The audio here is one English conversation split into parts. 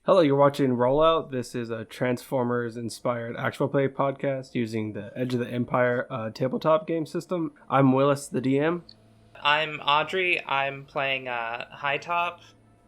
Hello, you're watching Rollout. This is a Transformers-inspired actual play podcast using the Edge of the Empire tabletop game system. I'm Willis, the DM. I'm Audrey. I'm playing Hightop.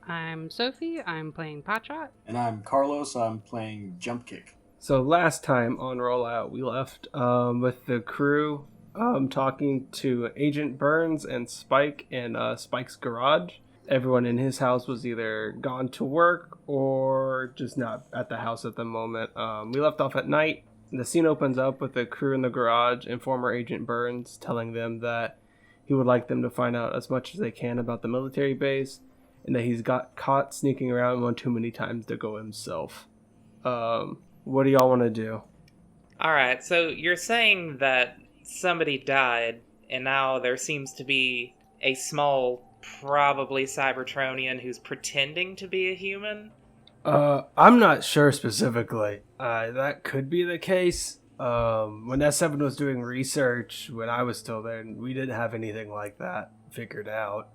I'm Sophie. I'm playing Potshot. And I'm Carlos. I'm playing Jumpkick. So last time on Rollout, we left with the crew talking to Agent Burns and Spike in Spike's garage. Everyone in his house was either gone to work or just not at the house at the moment. We left off at night. The scene opens up with the crew in the garage and former Agent Burns telling them that he would like them to find out as much as they can about the military base and that he's got caught sneaking around one too many times to go himself. What do y'all want to do? Alright, so you're saying that somebody died, and now there seems to be a small, probably Cybertronian who's pretending to be a human? I'm not sure specifically. That could be the case. When S7 was doing research, when I was still there, we didn't have anything like that figured out.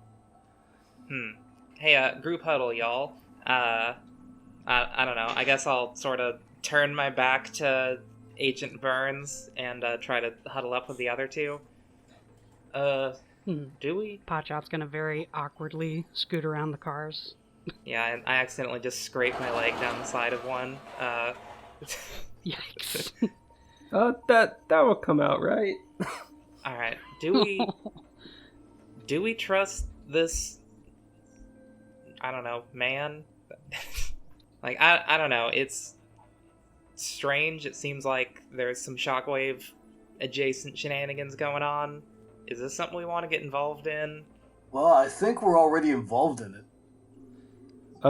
Hey, group huddle, y'all. I don't know. I guess I'll sort of turn my back to Agent Burns and try to huddle up with the other two. Do we? Potshot's gonna very awkwardly scoot around the cars. Yeah, and I accidentally just scraped my leg down the side of one. Yikes. That will come out right. Alright, do we trust this, I don't know, man? Like, I don't know, it's strange. It seems like there's some Shockwave adjacent shenanigans going on. Is this something we want to get involved in? Well, I think we're already involved in it.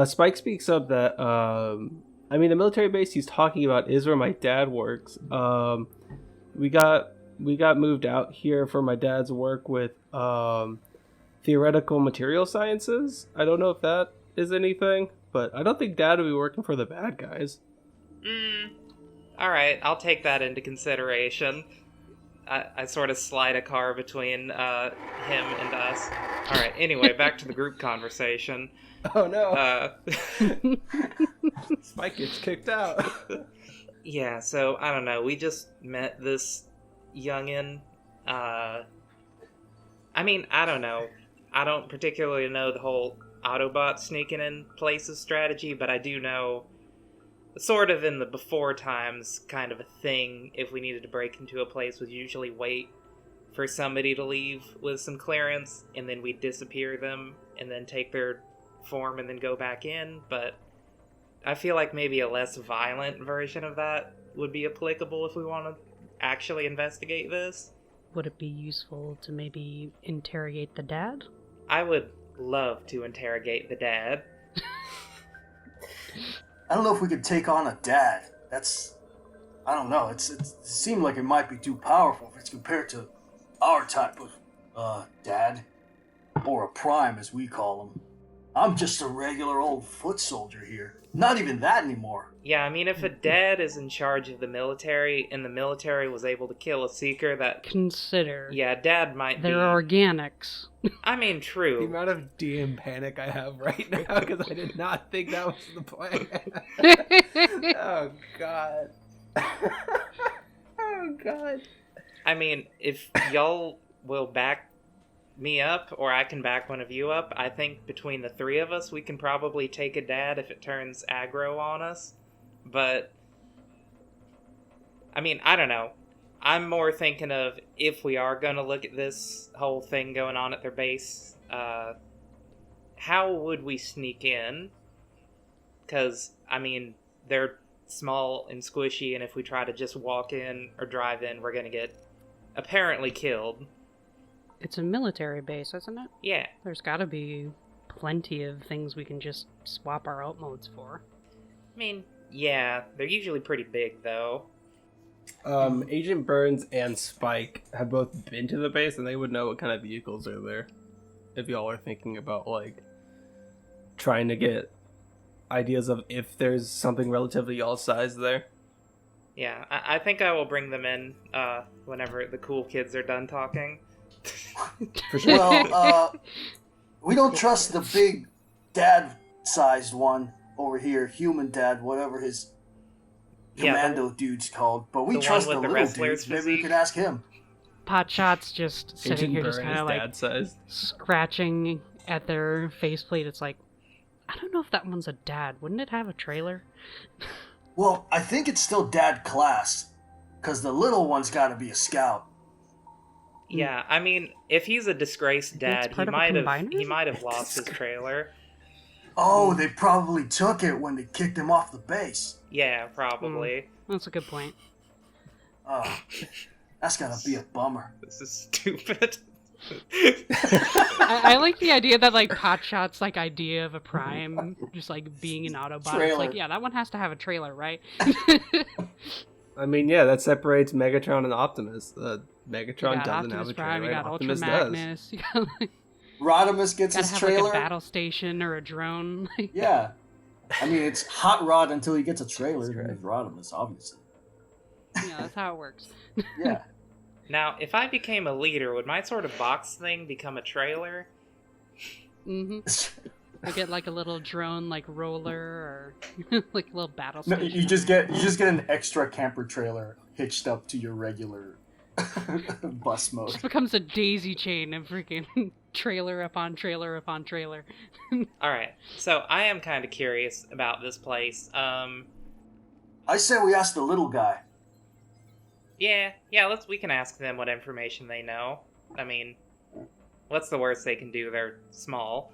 Spike speaks up that, the military base he's talking about is where my dad works. We got moved out here for my dad's work with theoretical material sciences. I don't know if that is anything, but I don't think Dad would be working for the bad guys. Alright, I'll take that into consideration. I sort of slide a car between him and us. Alright, anyway, back to the group conversation. Oh no! Spike gets kicked out. Yeah, so, I don't know, we just met this youngin'. I don't know. I don't particularly know the whole Autobot sneaking in places strategy, but I do know, sort of in the before times kind of a thing, if we needed to break into a place, would usually wait for somebody to leave with some clearance, and then we'd disappear them, and then take their form and then go back in. But I feel like maybe a less violent version of that would be applicable if we want to actually investigate this. Would it be useful to maybe interrogate the dad? I would love to interrogate the dad. I don't know if we could take on a dad. I don't know. It seemed like it might be too powerful if it's compared to our type of dad. Or a prime, as we call him. I'm just a regular old foot soldier here. Not even that anymore. Yeah, if a dad is in charge of the military, and the military was able to kill a seeker that... Consider. Yeah, Dad might be... They're organics. True. The amount of DM panic I have right now, because I did not think that was the plan. Oh, God. Oh, God. If y'all will back me up, or I can back one of you up, I think between the three of us, we can probably take a dad if it turns aggro on us. But, I don't know. I'm more thinking of, if we are going to look at this whole thing going on at their base, how would we sneak in? Because, they're small and squishy, and if we try to just walk in or drive in, we're going to get apparently killed. It's a military base, isn't it? Yeah. There's gotta be plenty of things we can just swap our out modes for. Yeah, they're usually pretty big, though. Agent Burns and Spike have both been to the base, and they would know what kind of vehicles are there. If y'all are thinking about, trying to get ideas of if there's something relatively y'all size there. Yeah, I think I will bring them in whenever the cool kids are done talking. For sure. Well, we don't trust the big dad-sized one. over here, human dad, whatever his commando dude's called. But we the trust one the with the little wrestler's dude. Maybe we physique? could ask him. Potshot's just sitting Agent here, Burn just kind is of like dad sized. scratching at their faceplate. It's like, I don't know if that one's a dad. Wouldn't it have a trailer? Well, I think it's still dad class, because the little one's got to be a scout. Yeah, I mean, if he's a disgraced dad, part of a combiner? he might have lost his trailer. Oh, they probably took it when they kicked him off the base. Yeah, probably. That's a good point. Oh, that's gotta be a bummer. This is stupid. I like the idea that, like, Potshot's, like, idea of a Prime just, like, being an Autobot. Trailer. It's like, yeah, that one has to have a trailer, right? I mean, yeah, that separates Megatron and Optimus. Megatron You got doesn't Optimus have a Prime, trailer. you got Ultra Optimus does. Magnus, you got, like, Rodimus gets gotta his have, trailer. like, a battle station or a drone. Yeah. I mean, it's Hot Rod until he gets a trailer. That's And Rodimus, obviously. Yeah, that's how it works. Yeah. Now, if I became a leader, would my sort of box thing become a trailer? Mm-hmm. I get, like, a little drone, like, roller, or, like, a little battle No, station. you just get an extra camper trailer hitched up to your regular bus It mode. just becomes a daisy chain of freaking trailer upon trailer upon trailer. Alright, so I am kind of curious about this place. I say we ask the little guy. Yeah, we can ask them what information they know. I mean, what's the worst they can do? They're small.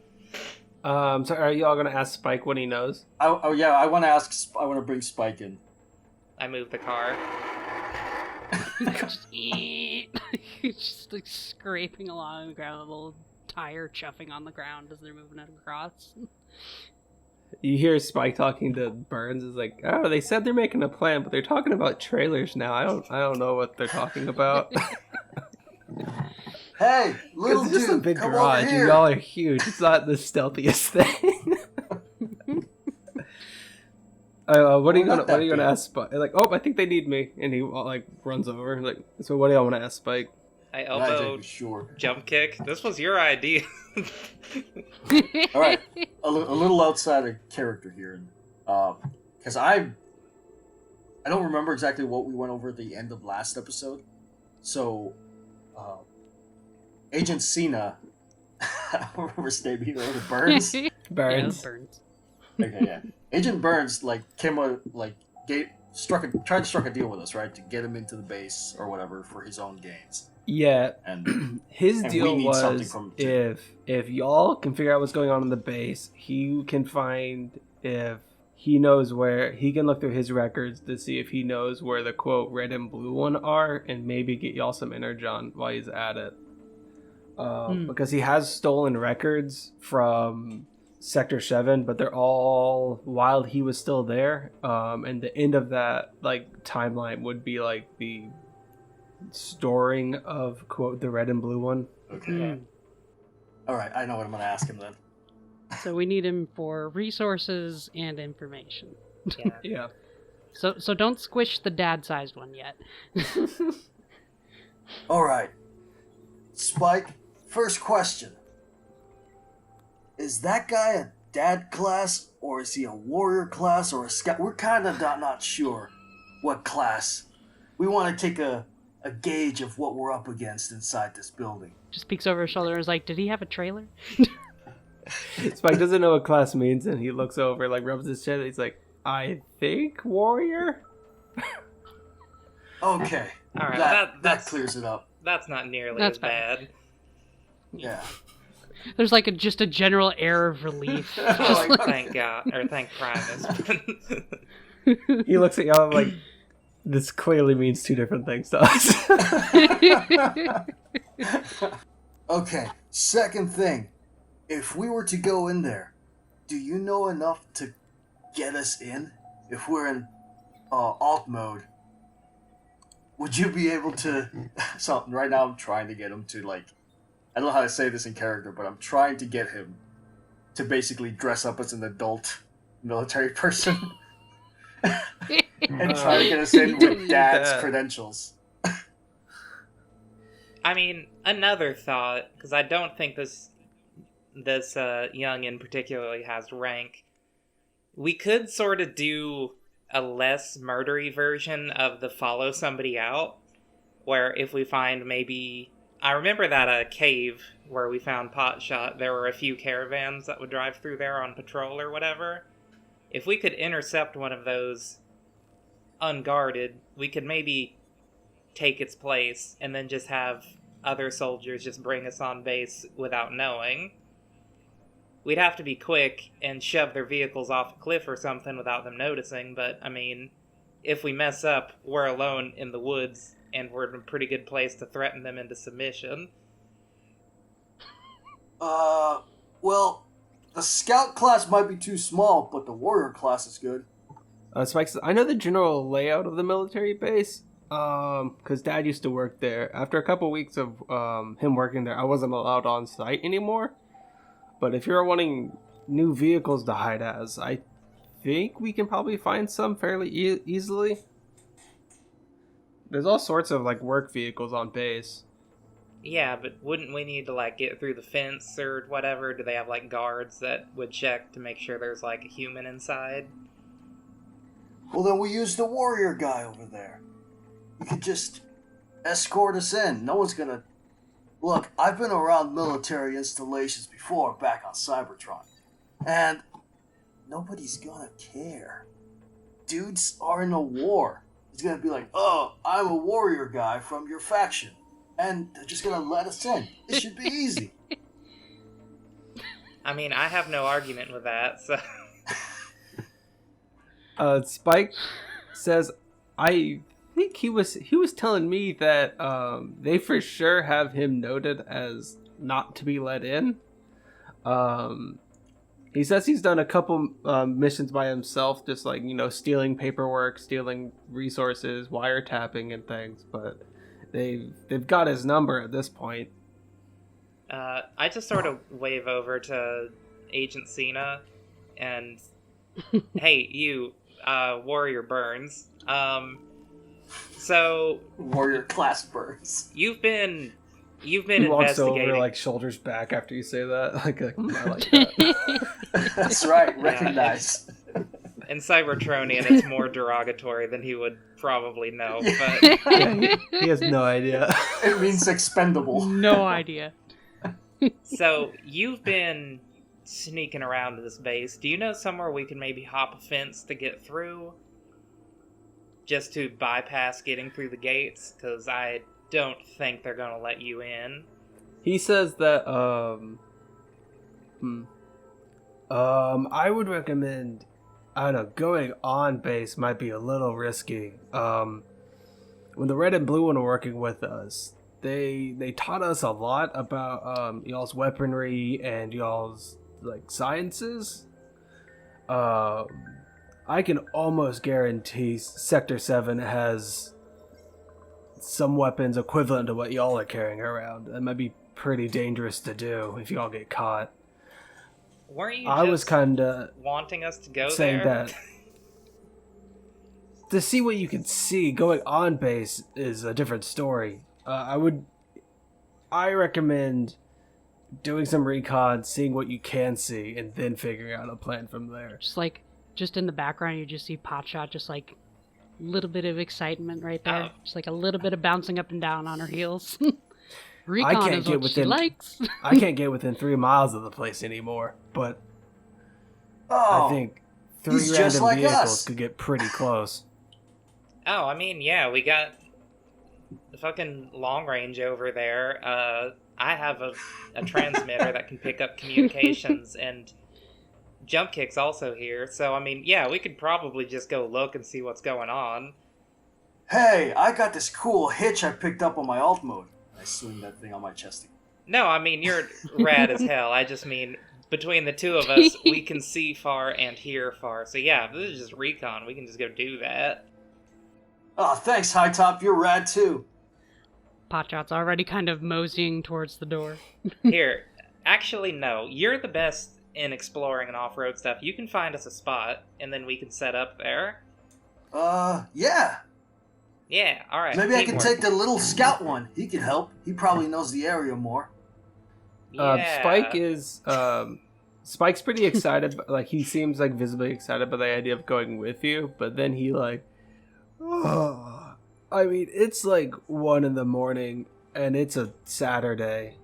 So are you all gonna ask Spike what he knows? I want to bring Spike in. I move the car. Just like scraping along the ground, a little tire chuffing on the ground as they're moving it across. You hear Spike talking to Burns. Is like, oh, they said they're making a plan, but they're talking about trailers now. I don't know what they're talking about. Hey, little It's just a dude, big come garage, over and here. y'all are huge. It's not the stealthiest thing. What are you not gonna that ask Spike? Like, oh, I think they need me, and he like runs over. Like, so what do y'all want to ask Spike? I Not exactly elbowed sure. Jumpkick. This was your idea. All right, a little outside of character here, because I don't remember exactly what we went over at the end of last episode. So, Agent Cena, I don't remember his name either. Was it Burns? Burns. Yeah, Burns. Okay, yeah. Agent Burns came out tried to strike a deal with us, right, to get him into the base or whatever for his own gains. Yeah, And his and deal we need something was from him, too. if y'all can figure out what's going on in the base, he can find if he knows where he can look through his records to see if he knows where the quote red and blue one are, and maybe get y'all some energon while he's at it. Because he has stolen records from Sector 7, but they're all while he was still there. And the end of that like timeline would be like the storing of quote the red and blue one. okay. All right, I know what I'm going to ask him then. So we need him for resources and information. Yeah. Yeah. So don't squish the dad-sized one yet. All right, Spike. First question: is that guy a dad class, or is he a warrior class, or a scout? We're kind of not sure what class. We want to take a gauge of what we're up against inside this building. Just peeks over his shoulder and is like, did he have a trailer? Spike doesn't know what class means, and he looks over, like rubs his chin, and he's like, I think warrior? Okay, All right, that that's clears it up. That's not nearly That's as bad. Yeah. There's like just a general air of relief. Just Like, Thank God, or thank Primus. He looks at y'all like, this clearly means two different things to us. Okay, second thing. If we were to go in there, do you know enough to get us in? If we're in alt mode, would you be able to... So, right now I'm trying to get him to, like... I don't know how to say this in character, but I'm trying to get him to basically dress up as an adult military person. And try to get us in with dad's That. credentials. I mean, another thought, because I don't think this youngin particularly has rank. We could sort of do a less murdery version of the follow somebody out, where if we find maybe... I remember that cave where we found Potshot, there were a few caravans that would drive through there on patrol or whatever. If we could intercept one of those unguarded, we could maybe take its place and then just have other soldiers just bring us on base without knowing. We'd have to be quick and shove their vehicles off a cliff or something without them noticing, but, I mean, if we mess up, we're alone in the woods, and we're in a pretty good place to threaten them into submission. Well, the scout class might be too small, but the warrior class is good. Spike says, I know the general layout of the military base, because Dad used to work there. After a couple weeks of him working there, I wasn't allowed on site anymore. But if you're wanting new vehicles to hide as, I think we can probably find some fairly easily. There's all sorts of, like, work vehicles on base. Yeah, but wouldn't we need to, like, get through the fence or whatever? Do they have, like, guards that would check to make sure there's, like, a human inside? Well, then we use the warrior guy over there. He could just escort us in. No one's gonna... Look, I've been around military installations before back on Cybertron. And nobody's gonna care. Dudes are in a war. He's gonna be like, oh, I'm a warrior guy from your faction. And they're just gonna let us in. It should be easy. I mean, I have no argument with that, so... Spike says, I think he was telling me that they for sure have him noted as not to be let in. He says he's done a couple missions by himself, just like, you know, stealing paperwork, stealing resources, wiretapping and things, but they've got his number at this point. I just sort of wave over to Agent Cena and, hey, you, Warrior Burns. So warrior class Burns. You've been He walks investigating. over, like, shoulders back after you say that. I like that. That's right. Recognize. In Cybertronian, it's more derogatory than he would probably know. Yeah. But Yeah, he has no idea. It means expendable. No idea. so you've been sneaking around this base. Do you know somewhere we can maybe hop a fence to get through? Just to bypass getting through the gates? Because I don't think they're going to let you in. He says that, I would recommend, I don't know, going on base might be a little risky. When the red and blue one were working with us, they taught us a lot about, y'all's weaponry and y'all's, like, sciences. I can almost guarantee Sector 7 has some weapons equivalent to what y'all are carrying around. That might be pretty dangerous to do if y'all get caught. Weren't you I was kind of wanting us to go saying there? that to see what you can see, going on base is a different story. I recommend doing some recon, seeing what you can see, and then figuring out a plan from there. Just in the background, you just see Potshot, just like a little bit of excitement right there. Oh. Just like a little bit of bouncing up and down on her heels. I Recon can't is get what she within- likes. I can't get within 3 miles of the place anymore, but Oh, I think 3 he's random just like vehicles us. could get pretty close. Oh, I mean, yeah, we got the fucking long range over there. I have a transmitter that can pick up communications, and Jumpkick's also here. So, I mean, yeah, we could probably just go look and see what's going on. Hey, I got this cool hitch I picked up on my alt mode. I swing that thing on my chest. No, I mean, you're rad as hell. I just mean, between the two of us, we can see far and hear far. So, yeah, if this is just recon, we can just go do that. Oh, thanks, Hightop. You're rad, too. Potshot's already kind of moseying towards the door. Here, actually, no. You're the best in exploring and off-road stuff. You can find us a spot, and then we can set up there. Yeah. Yeah, alright. Maybe I can teamwork. take the little scout one. He could help. He probably knows the area more. Yeah. Spike is Spike's pretty excited, like he seems like visibly excited by the idea of going with you, but then he like, oh, I mean, it's like 1 a.m. and it's a Saturday.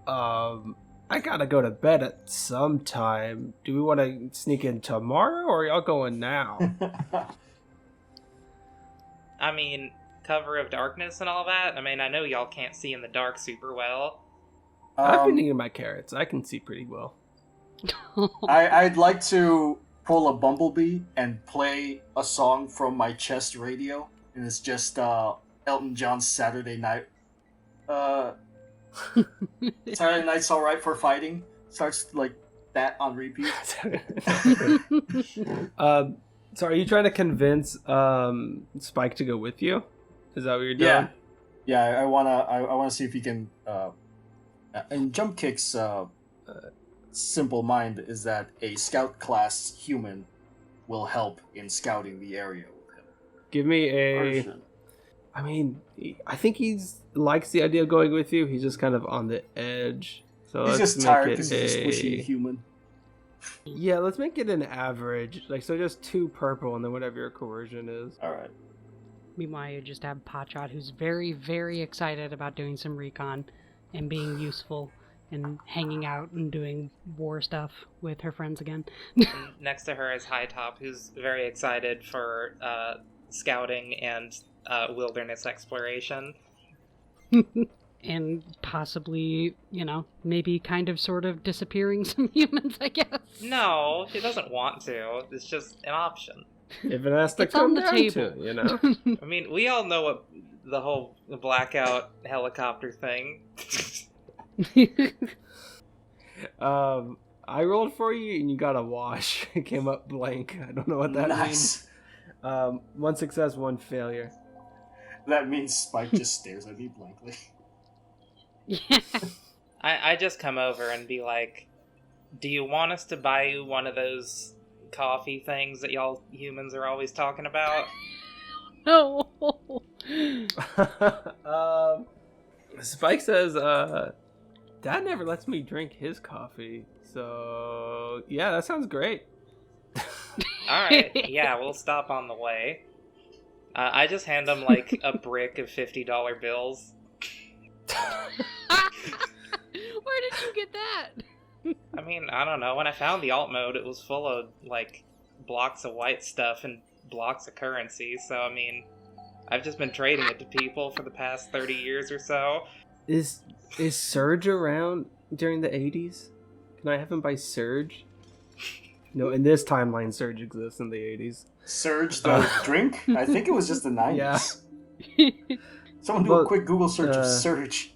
I gotta go to bed at some time. Do we want to sneak in tomorrow, or are y'all going now? I mean, cover of darkness and all that. I mean, I know y'all can't see in the dark super well. I've been eating my carrots. I can see pretty well. I'd like to pull a Bumblebee and play a song from my chest radio, and it's just Elton John's Saturday Night. Saturday Night's Alright for Fighting. Starts like that on repeat. So are you trying to convince Spike to go with you? Is that what you're doing? Yeah. I wanna see if he can. And Jumpkick's simple mind is that a scout class human will help in scouting the area with him. Give me a. I mean, I think he's likes the idea of going with you. He's just kind of on the edge. So he's just tired because he's a squishy human. Yeah, let's make it an average. Like, so just 2 purple and then whatever your coercion is. Alright. Meanwhile, you just have Potshot, who's very, very excited about doing some recon and being useful and hanging out and doing war stuff with her friends again. And next to her is Hightop, who's very excited for scouting and wilderness exploration. And possibly, maybe kind of sort of disappearing some humans, I guess. No, she doesn't want to. It's just an option. If it has to It's come on the down table. to it, I mean, we all know what the whole blackout helicopter thing. I rolled for you and you got a wash. It came up blank. I don't know what that means. 1 success, 1 failure. That means Spike just stares at me blankly. Yeah. I just come over and be like, do you want us to buy you one of those coffee things that y'all humans are always talking about? No. Spike says, Dad never lets me drink his coffee. So, yeah, that sounds great. Alright, yeah, we'll stop on the way. I just hand them, like, a brick of $50 bills. Where did you get that? I mean, I don't know. When I found the alt mode, it was full of, like, blocks of white stuff and blocks of currency. So, I mean, I've just been trading it to people for the past 30 years or so. Is Surge around during the 80s? Can I have him buy Surge? No, in this timeline, Surge exists in the 80s. Surge the drink? I think it was just the 90s. Yeah. Someone do a quick Google search of Surge.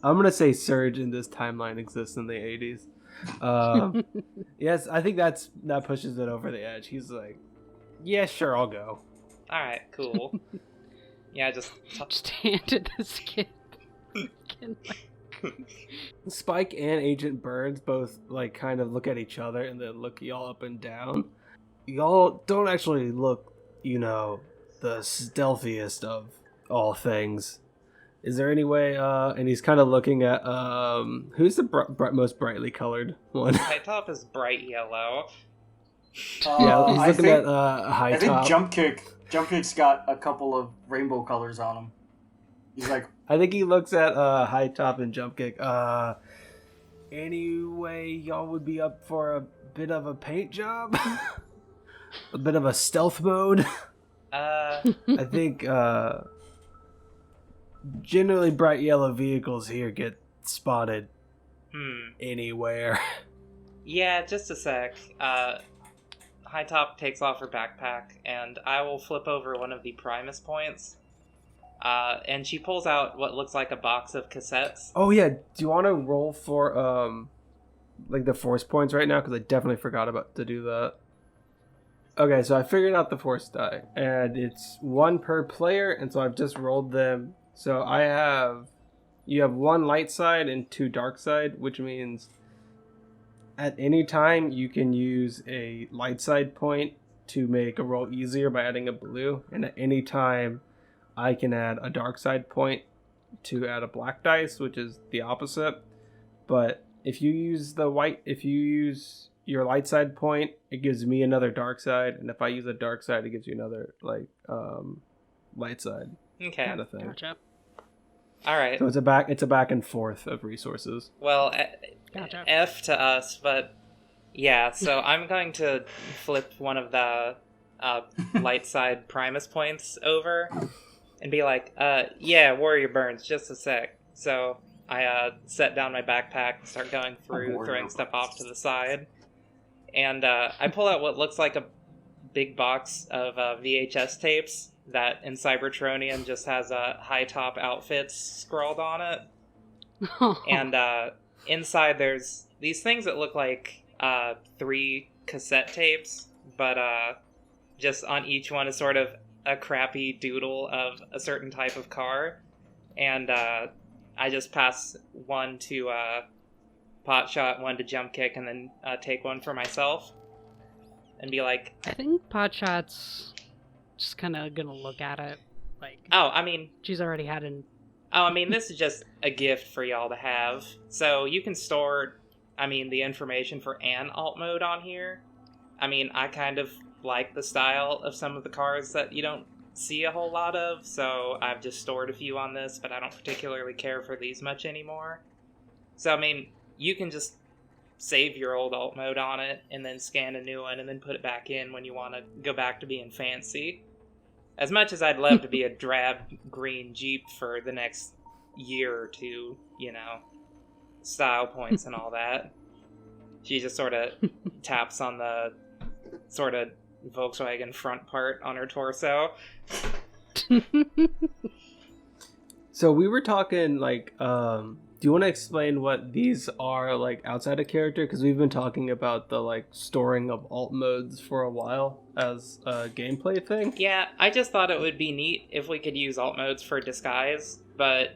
I'm gonna say Surge in this timeline exists in the 80s. Yes, I think that pushes it over the edge. He's like, yeah, sure, I'll go. Alright, cool. Yeah, just handed this kid. Spike and Agent Burns both like kind of look at each other and then look y'all up and down. Y'all don't actually look, the stealthiest of all things. Is there any way, and he's kind of looking at, who's the most brightly colored one? Hightop is bright yellow. Yeah, he's looking at Hightop. I think Jumpkick's got a couple of rainbow colors on him. He's like... I think he looks at Hightop and Jumpkick. Anyway, y'all would be up for a bit of a paint job? A bit of a stealth mode? I think, generally bright yellow vehicles here get spotted anywhere. Yeah, just a sec. Hightop takes off her backpack, and I will flip over one of the Primus points. And she pulls out what looks like a box of cassettes. Oh yeah, do you want to roll for like the force points right now? Because I definitely forgot to do that. Okay, so I figured out the force die, and it's 1 per player, and so I've just rolled them. So you have 1 light side and 2 dark side, which means at any time you can use a light side point to make a roll easier by adding a blue, and at any time I can add a dark side point to add a black dice, which is the opposite. But if you use your light side point, it gives me another dark side, and if I use a dark side, it gives you another light side Okay. kind of thing. Gotcha. All right. So it's a back and forth of resources. Well, Gotcha. F to us, but yeah. So I'm going to flip one of the light side Primus points over and be like, yeah, Warrior Burns, just a sec. So I set down my backpack, start going through, throwing stuff off to the side, and I pull out what looks like a big box of VHS tapes that in Cybertronian just has Hightop outfits scrawled on it. And inside there's these things that look like 3 cassette tapes, but just on each one is sort of a crappy doodle of a certain type of car. And I just pass one to Potshot, one to Jumpkick, and then take one for myself. And be like... I think Potshot's just kind of gonna look at it like... Oh, I mean... She's already had an... Oh, I mean, this is just a gift for y'all to have. So you can store, the information for an alt mode on here. I mean, I kind of like the style of some of the cars that you don't see a whole lot of, so I've just stored a few on this, but I don't particularly care for these much anymore. So, I mean, you can just save your old alt mode on it, and then scan a new one, and then put it back in when you want to go back to being fancy. As much as I'd love to be a drab green Jeep for the next year or two, style points and all that. She just sort of taps on the sort of Volkswagen front part on her torso. So we were talking, do you want to explain what these are, outside of character? Because we've been talking about the, storing of alt modes for a while as a gameplay thing. Yeah, I just thought it would be neat if we could use alt modes for disguise, but,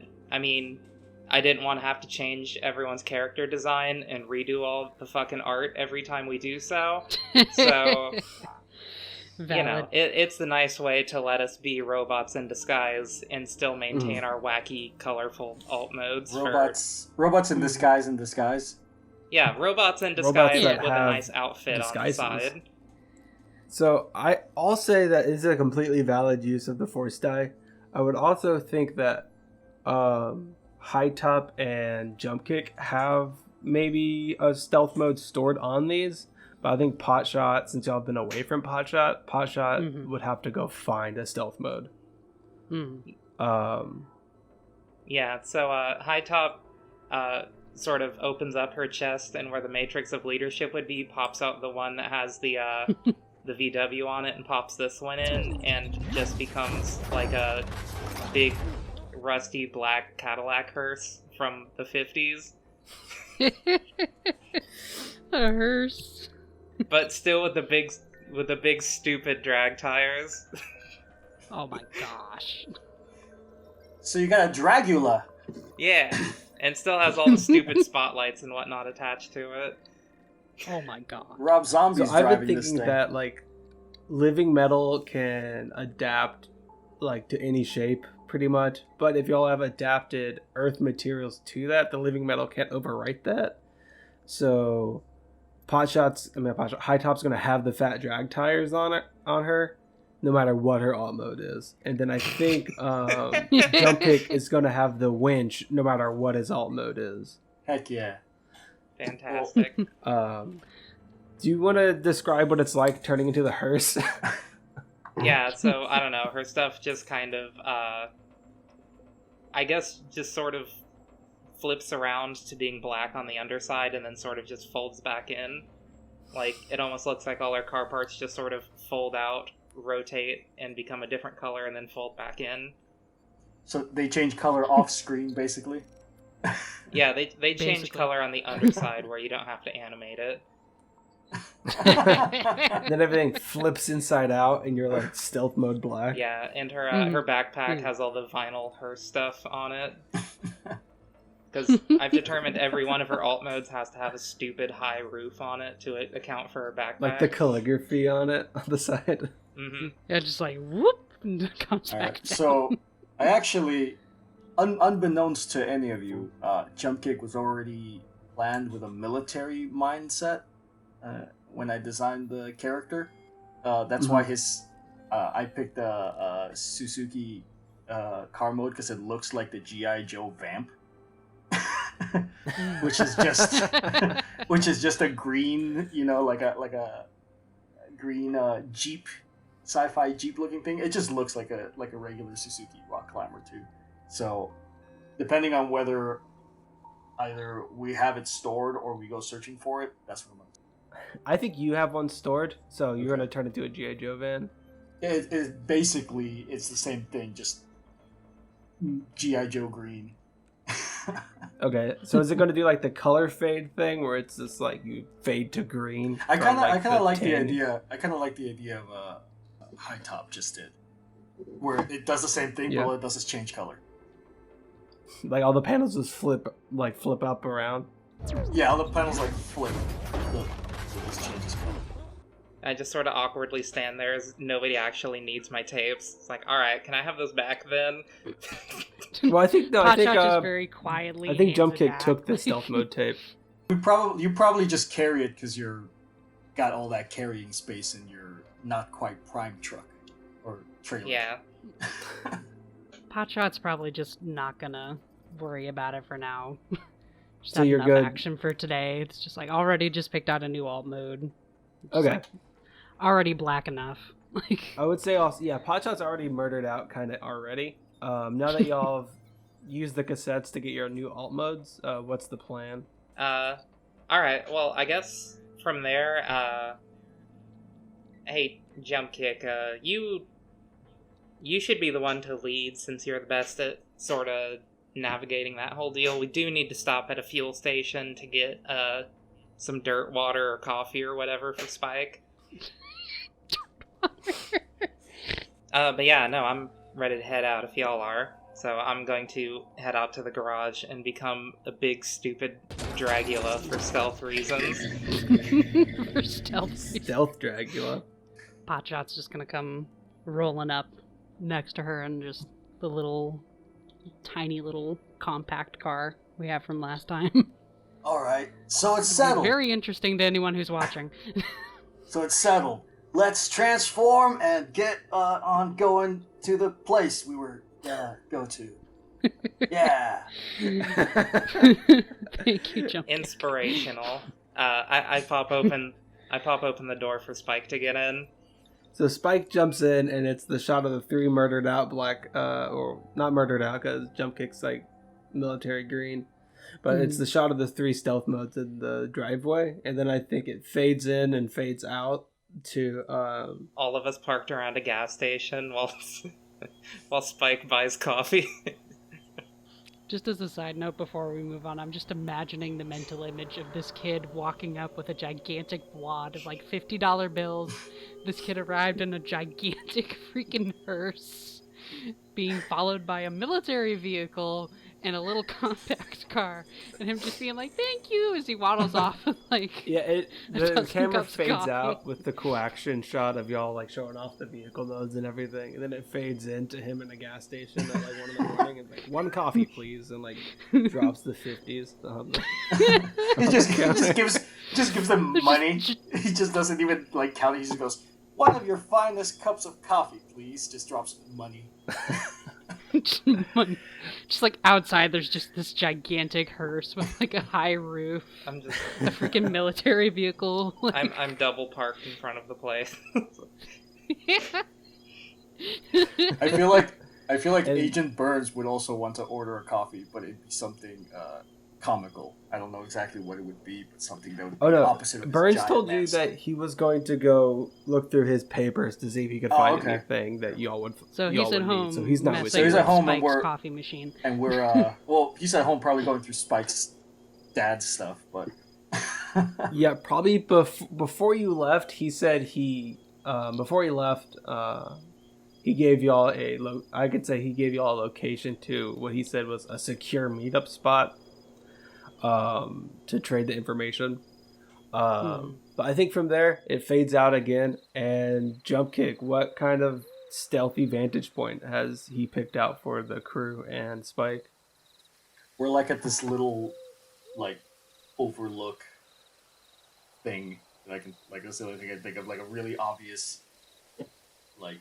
I didn't want to have to change everyone's character design and redo all the fucking art every time we do so. So... Valid. It's the nice way to let us be robots in disguise and still maintain our wacky, colorful alt modes. Robots in disguise. Yeah, robots in disguise with a nice outfit disguises on the side. So I'll say that is a completely valid use of the Force die. I would also think that Hightop and Jumpkick have maybe a stealth mode stored on these. But I think Potshot, since y'all have been away from Potshot would have to go find a stealth mode. Yeah, so Hightop sort of opens up her chest, and where the Matrix of Leadership would be, pops out the one that has the the VW on it, and pops this one in, and just becomes like a big rusty black Cadillac hearse from the 50s. A hearse. But still with the big stupid drag tires. Oh my gosh. So you got a Dragula. Yeah, and still has all the stupid spotlights and whatnot attached to it. Oh my god. Rob Zombie's So I've driving been this thinking thing. that living metal can adapt to any shape pretty much, but if y'all have adapted earth materials to that, the living metal can't overwrite that. So Hightop's gonna have the fat drag tires on her, no matter what her alt mode is. And then I think Jumpkick is gonna have the winch, no matter what his alt mode is. Heck yeah. Fantastic. Do you want to describe what it's like turning into the hearse? Yeah, so I don't know. Her stuff just kind of, I guess, just sort of flips around to being black on the underside and then sort of just folds back in. It almost looks like all our car parts just sort of fold out, rotate, and become a different color and then fold back in. So they change color off screen, basically? Yeah, they change Basically. color on the underside where you don't have to animate it. Then everything flips inside out and you're stealth mode black. Yeah, and her backpack has all the vinyl hearse stuff on it. Because I've determined every one of her alt modes has to have a stupid high roof on it to account for her backpack. The calligraphy on it on the side. Mm-hmm. Yeah, just whoop, and it comes back down. So I actually, unbeknownst to any of you, Jumpkick was already planned with a military mindset. when I designed the character. That's why I picked the Suzuki car mode because it looks like the GI Joe Vamp, which is just a green, like a green Jeep, sci-fi Jeep looking thing. It just looks like a regular Suzuki rock climber too. So depending on whether either we have it stored or we go searching for it, that's what I'm gonna do. I think you have one stored, so you're gonna turn it into a GI Joe van. It basically it's the same thing, just GI Joe green. Okay, so is it gonna do like the color fade thing, where it's just like you fade to green? I kind of like the idea. I kind of like the idea of Hightop just did, where it does the same thing, but all it does is change color. Like all the panels just flip up around. Yeah, all the panels like flip. Look, so this changes color. I just sort of awkwardly stand there as nobody actually needs my tapes. It's like, all right, can I have those back then? Well, I think Potshot just very quietly. I think hands it Jumpkick back. took the stealth mode tape. You probably just carry it because you're got all that carrying space in your not quite prime truck or trailer. Yeah. Potshot's probably just not gonna worry about it for now. Just So had you're enough good. action for today. It's just like already just picked out a new alt mode. Just Okay. like, already black enough. Like I would say also, yeah, Potshot's already murdered out kind of already. Now that y'all have used the cassettes to get your new alt modes, what's the plan? Alright, well, I guess from there, hey, Jumpkick, you should be the one to lead since you're the best at sort of navigating that whole deal. We do need to stop at a fuel station to get, some dirt water or coffee or whatever for Spike. But yeah, no, I'm ready to head out if y'all are. So I'm going to head out to the garage and become a big, stupid Dragula for stealth reasons. for stealth. Stealth Dragula. Potshot's just gonna come rolling up next to her in just the little tiny little compact car we have from last time. All right, so it's settled. Very interesting to anyone who's watching. So it's settled. Let's transform and get on going to the place we were go to. Yeah. Thank you, Jump. Inspirational. I pop open the door for Spike to get in. So Spike jumps in, and it's the shot of the three murdered out black, or not murdered out because Jumpkick's like military green. But it's the shot of the three stealth modes in the driveway, and then I think it fades in and fades out to All of us parked around a gas station while Spike buys coffee. Just as a side note before we move on, I'm just imagining the mental image of this kid walking up with a gigantic wad of like $50 bills. This kid arrived in a gigantic freaking hearse, being followed by a military vehicle and a little compact car, and him just being like, "Thank you," as he waddles off. Like, the dozen camera cups of fades coffee. out with the cool action shot of y'all like showing off the vehicle modes and everything, and then it fades into him in a gas station at like 1 a.m. and like, "1 coffee please," and like drops the 50s. He just gives them money. He just doesn't even like count. He just goes, "One of your finest cups of coffee, please." Just drops money. Just like outside, there's just this gigantic hearse with like a high roof, I'm just a freaking military vehicle. Like, I'm double parked in front of the place. I feel like Agent Burns would also want to order a coffee, but it'd be something comical. I don't know exactly what it would be, but something that would be opposite of his Burns giant told you mask. that he was going to go look through his papers to see if he could find anything that y'all would. so y'all he's at would home. Need. So he's not with messing you. he's at home Spike's and coffee machine. And we're well, he's at home probably going through Spike's dad's stuff, but Yeah, probably before you left, he said he he gave y'all I could say he gave y'all a location to what he said was a secure meetup spot to trade the information. But I think from there it fades out again. And Jumpkick, what kind of stealthy vantage point has he picked out for the crew and Spike? we're like at this little like overlook thing That's the only thing I can think of, like a really obvious, like,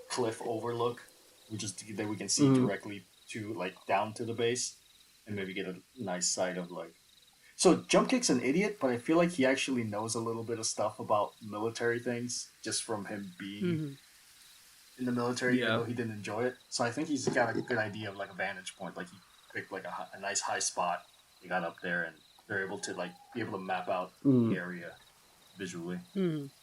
cliff overlook, that we can see directly to, like, down to the base, and maybe get a nice sight of, like. So Jumpkick's an idiot, but I feel like he actually knows a little bit of stuff about military things just from him being in the military, even though he didn't enjoy it. So I think he's got a good idea of, like, a vantage point. Like, he picked, like, a nice high spot. He got up there, and they're able to, like, map out the area visually.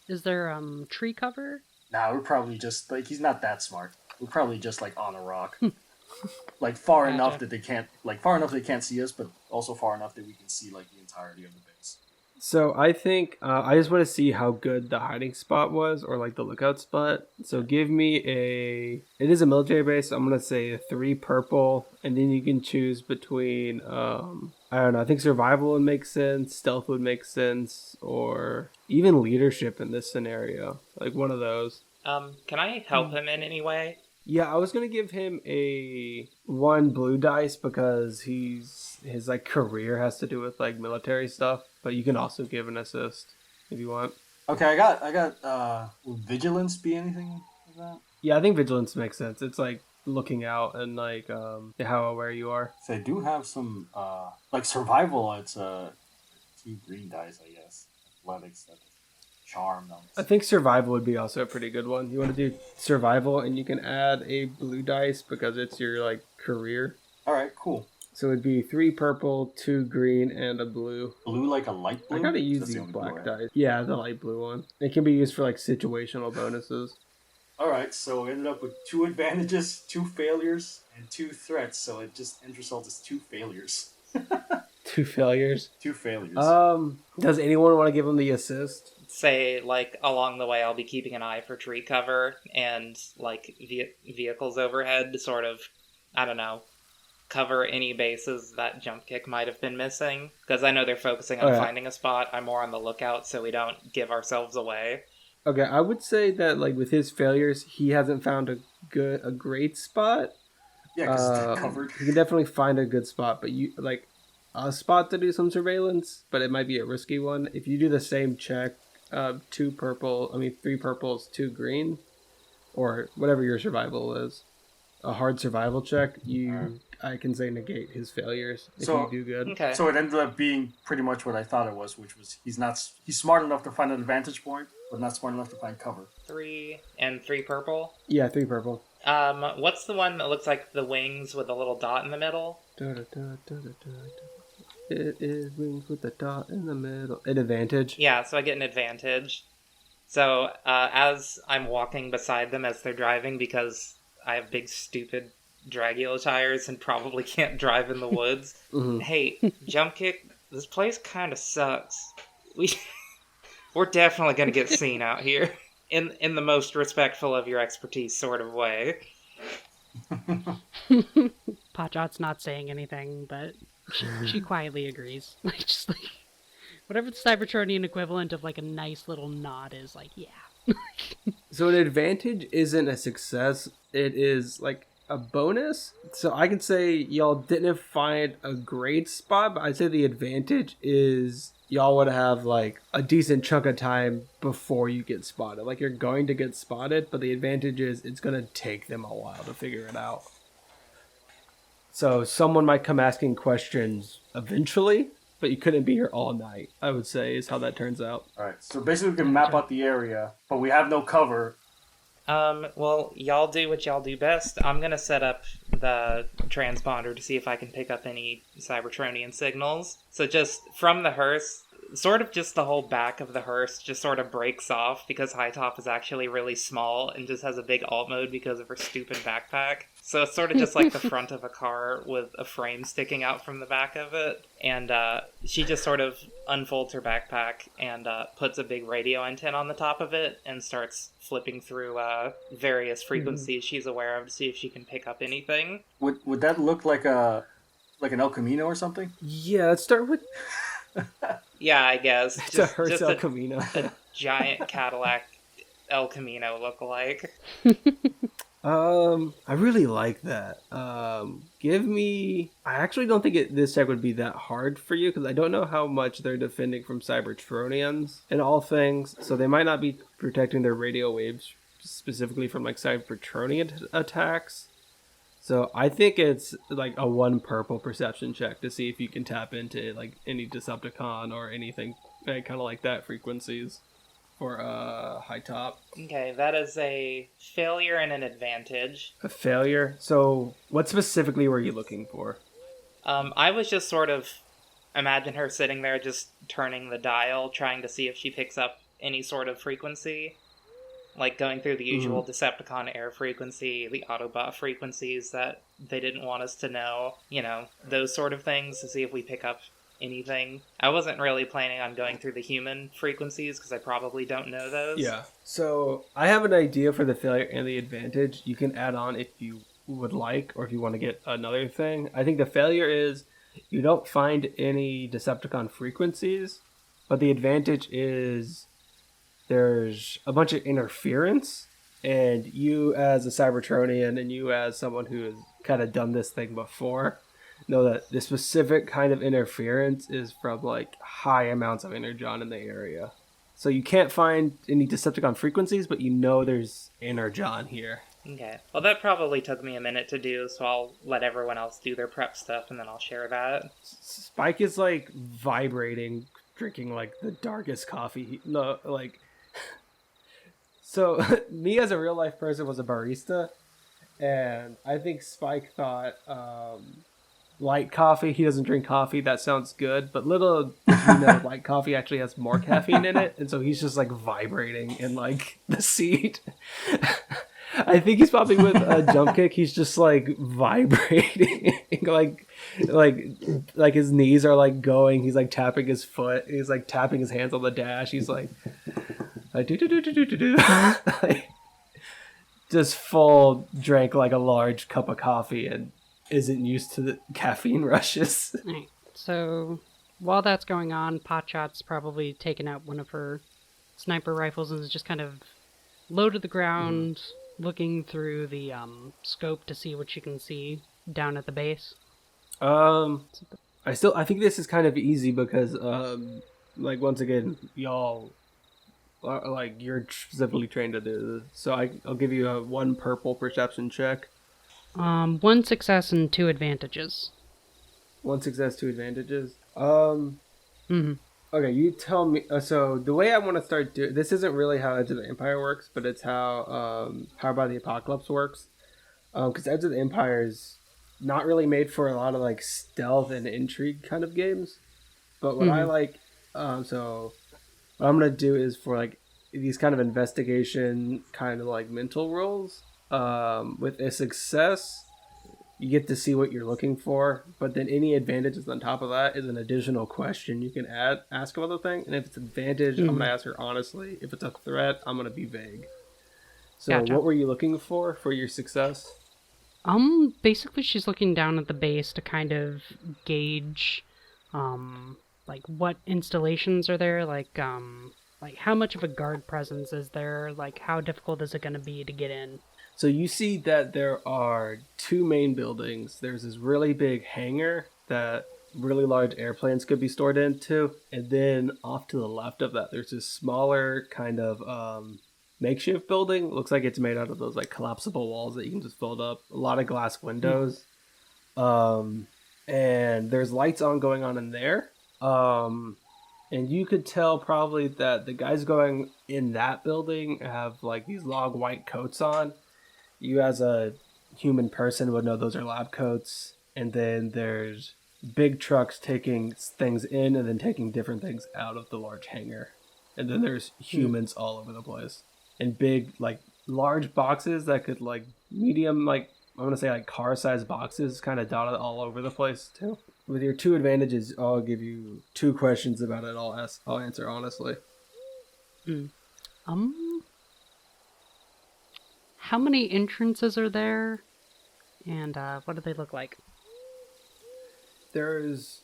Is there tree cover? Nah, we're probably just, like, he's not that smart. We're probably just, like, on a rock. Like, far enough that they can't see us, but also far enough that we can see, like, the entirety of the base. So I think I just want to see how good the hiding spot was, or like the lookout spot. So give me it is a military base, so I'm going to say 3 purple, and then you can choose between, I don't know, I think survival would make sense, stealth would make sense, or even leadership in this scenario. Like one of those. Can I help him in any way? Yeah, I was going to give him 1 blue dice because his like career has to do with like military stuff, but you can also give an assist if you want. Okay, I got will vigilance be anything like that? Yeah, I think vigilance makes sense. It's like looking out and like how aware you are. So I do have some like survival, it's 2 green dice, I guess. Athletics, that's charm. I think survival would be also a pretty good one. You want to do survival, and you can add a blue dice because it's your like career. All right, cool. So it'd be 3 purple, 2 green, and a blue. Blue, like a light blue? I gotta use these black dice. Yeah, the light blue one. It can be used for like situational bonuses. All right, so we ended up with 2 advantages, 2 failures, and 2 threats. So it just end result is 2 failures. 2 failures. 2 failures. Does anyone want to give him the assist? Say, like, along the way I'll be keeping an eye for tree cover and, like, vehicles overhead to sort of, I don't know, cover any bases that Jumpkick might have been missing. Because I know they're focusing on finding a spot. I'm more on the lookout so we don't give ourselves away. Okay, I would say that, like, with his failures, he hasn't found a great spot. Yeah, because it's covered. You can definitely find a good spot, but you, like, a spot to do some surveillance, but it might be a risky one. If you do the same check, 3 purples, 2 green, or whatever your survival is, a hard survival check, I can say negate his failures if you do good. Okay. So it ended up being pretty much what I thought it was, which was he's smart enough to find an advantage point, but not smart enough to find cover. 3 and 3 purple? Yeah, 3 purple. What's the one that looks like the wings with a little dot in the middle? It is wings with the dot in the middle. An advantage. Yeah, so I get an advantage. So, as I'm walking beside them as they're driving, because I have big, stupid Dragula tires and probably can't drive in the woods. Hey, Jumpkick, this place kind of sucks. We're definitely going to get seen out here. In the most respectful of your expertise sort of way. Potshot's not saying anything, but she quietly agrees. Just like whatever the Cybertronian equivalent of like a nice little nod is, like, yeah. So an advantage isn't a success, it is like a bonus. So I can say y'all didn't find a great spot, but I'd say the advantage is y'all would have like a decent chunk of time before you get spotted. Like, you're going to get spotted, but the advantage is it's going to take them a while to figure it out. So someone might come asking questions eventually, but you couldn't be here all night, I would say, is how that turns out. All right, so basically we can map out the area, but we have no cover. Well, y'all do what y'all do best. I'm gonna set up the transponder to see if I can pick up any Cybertronian signals. So just from the hearse, sort of just the whole back of the hearse just sort of breaks off because Hightop is actually really small and just has a big alt mode because of her stupid backpack. So it's sort of just like the front of a car with a frame sticking out from the back of it. And she just sort of unfolds her backpack and puts a big radio antenna on the top of it and starts flipping through various frequencies she's aware of to see if she can pick up anything. Would that look like an El Camino or something? Yeah, let's start with... Yeah, I guess. It's a hearse El Camino. A giant Cadillac El Camino lookalike. I really like that. Give me. I actually don't think this check would be that hard for you because I don't know how much they're defending from Cybertronians and all things. So they might not be protecting their radio waves specifically from like Cybertronian attacks. So I think it's like a 1 purple perception check to see if you can tap into like any Decepticon or anything kind of like that frequencies for Hightop. Okay, that is a failure and an advantage. A failure? So what specifically were you looking for? I was just sort of imagine her sitting there just turning the dial, trying to see if she picks up any sort of frequency. Like going through the usual Decepticon air frequency, the Autobot frequencies that they didn't want us to know, those sort of things to see if we pick up anything. I wasn't really planning on going through the human frequencies because I probably don't know those. Yeah. So I have an idea for the failure and the advantage. You can add on if you would like or if you want to get another thing. I think the failure is you don't find any Decepticon frequencies, but the advantage is there's a bunch of interference, and you as a Cybertronian and you as someone who has kind of done this thing before know that the specific kind of interference is from like high amounts of energon in the area. So you can't find any Decepticon frequencies, but you know there's energon here. Okay. Well, that probably took me a minute to do, so I'll let everyone else do their prep stuff, and then I'll share that. Spike is like vibrating, drinking like the darkest coffee. No, like... So, me as a real life person was a barista, and I think Spike thought light coffee, he doesn't drink coffee, that sounds good, but little light coffee actually has more caffeine in it, and so he's just like vibrating in like the seat. I think he's probably with a Jumpkick, he's just like vibrating, like his knees are like going, he's like tapping his foot, he's like tapping his hands on the dash, he's like just full drank like a large cup of coffee and isn't used to the caffeine rushes. Right. So while that's going on, Potshot's probably taken out one of her sniper rifles and is just kind of low to the ground, looking through the scope to see what she can see down at the base. I think this is kind of easy because like once again y'all like you're specifically trained to do this. So I'll give you a 1 purple perception check. 1 success and 2 advantages. 1 success, 2 advantages. Okay, you tell me. So the way I want to start doing this isn't really how Edge of the Empire works, but it's how Powered by the Apocalypse works. Because Edge of the Empire is not really made for a lot of like stealth and intrigue kind of games. But what I like, so what I'm gonna do is for like these kind of investigation kind of like mental rolls. With a success, you get to see what you're looking for, but then any advantages on top of that is an additional question you can ask about the thing. And if it's advantage, I'm gonna ask her honestly. If it's a threat, I'm gonna be vague. So Gotcha. What were you looking for your success? Basically she's looking down at the base to kind of gauge, like what installations are there, like how much of a guard presence is there, like how difficult is it going to be to get in? So you see that there are 2 main buildings. There's this really big hangar that really large airplanes could be stored into, and then off to the left of that there's this smaller kind of makeshift building. Looks like it's made out of those like collapsible walls that you can just fold up. A lot of glass windows. And there's lights going on in there. And you could tell probably that the guys going in that building have like these long white coats on. You as a human person would know those are lab coats. And then there's big trucks taking things in and then taking different things out of the large hangar. And then there's humans all over the place. And big, like, large boxes that could, like, medium, like, I'm going to say, like, car-sized boxes kind of dotted all over the place, too. With your 2 advantages, I'll give you 2 questions about it. I'll answer honestly. How many entrances are there? And what do they look like? There's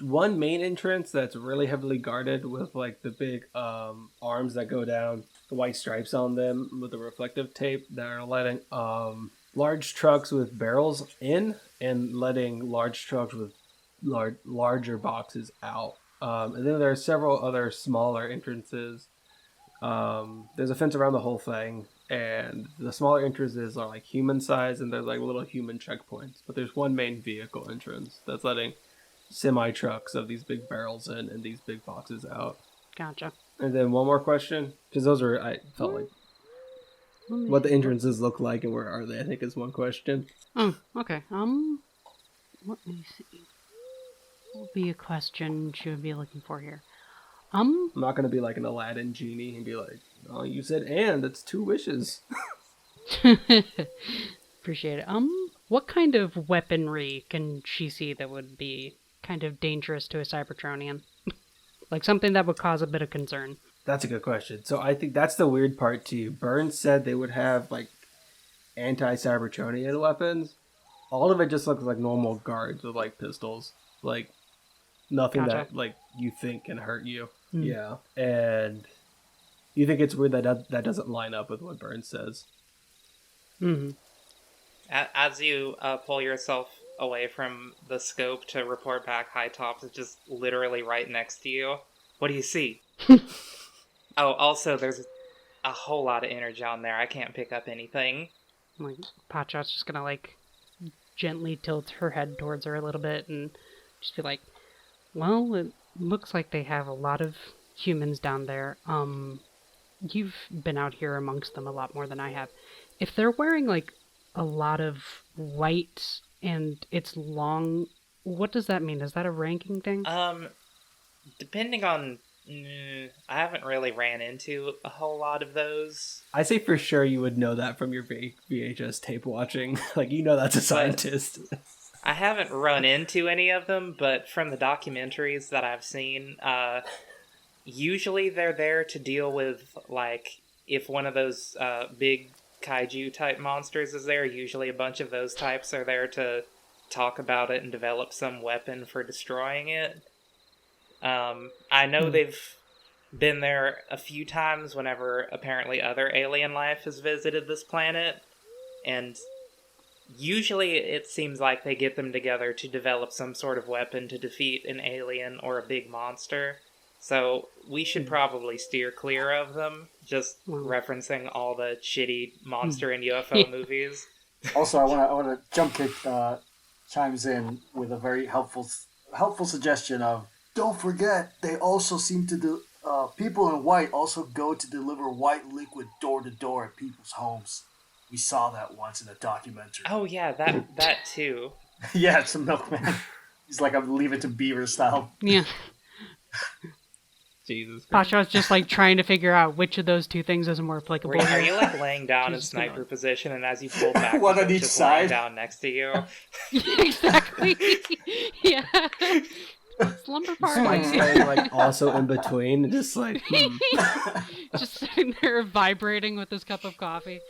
1 main entrance that's really heavily guarded with like the big arms that go down. white stripes on them with the reflective tape that are letting large trucks with barrels in and letting large trucks with larger boxes out. And then there are several other smaller entrances. There's a fence around the whole thing, and the smaller entrances are like human size, and there's like little human checkpoints. But there's one main vehicle entrance that's letting semi trucks of these big barrels in and these big boxes out. Gotcha. And then one more question, because those are, I felt like what the entrances look like and where are they, I think is one question. Oh, okay. Let me see. What would be a question she would be looking for here? I'm not going to be like an Aladdin genie and be like, oh, you said and, it's 2 wishes. Appreciate it. What kind of weaponry can she see that would be kind of dangerous to a Cybertronian? Like something that would cause a bit of concern. That's a good question. So I think that's the weird part too. Burns said they would have like anti-Cybertronian weapons. All of it just looks like normal guards with like pistols. Like nothing that like you think can hurt you. Yeah. And you think it's weird that doesn't line up with what Burns says. Mm-hmm. As you pull yourself away from the scope to report back, Hightop is just literally right next to you. What do you see? Oh, also, there's a whole lot of energy on there. I can't pick up anything. Like, Potshot's just gonna, like, gently tilt her head towards her a little bit and just be like, well, it looks like they have a lot of humans down there. You've been out here amongst them a lot more than I have. If they're wearing, like, a lot of white and it's long, what does that mean? Is that a ranking thing? Depending on... I haven't really ran into a whole lot of those. I say for sure you would know that from your VHS tape watching. Like, you know that's a scientist. I haven't run into any of them, but from the documentaries that I've seen, usually they're there to deal with, like, if one of those big kaiju-type monsters is there, usually a bunch of those types are there to talk about it and develop some weapon for destroying it. I know they've been there a few times whenever apparently other alien life has visited this planet, and usually it seems like they get them together to develop some sort of weapon to defeat an alien or a big monster. So we should probably steer clear of them, just referencing all the shitty monster and UFO movies. Also, I want to Jumpkick chimes in with a very helpful suggestion of, don't forget, they also seem to do. People in white also go to deliver white liquid door to door at people's homes. We saw that once in a documentary. Oh yeah, that too. Yeah, it's a milkman. He's like a Leave It to Beaver style. Yeah. Jesus. Potshot's just like trying to figure out which of those two things is more applicable. Are you like laying down in sniper position, and as you pull back, one on each just side, laying down next to you? Exactly. Yeah. Slumber party. Spike's staying like also in between, and just like just sitting there vibrating with this cup of coffee.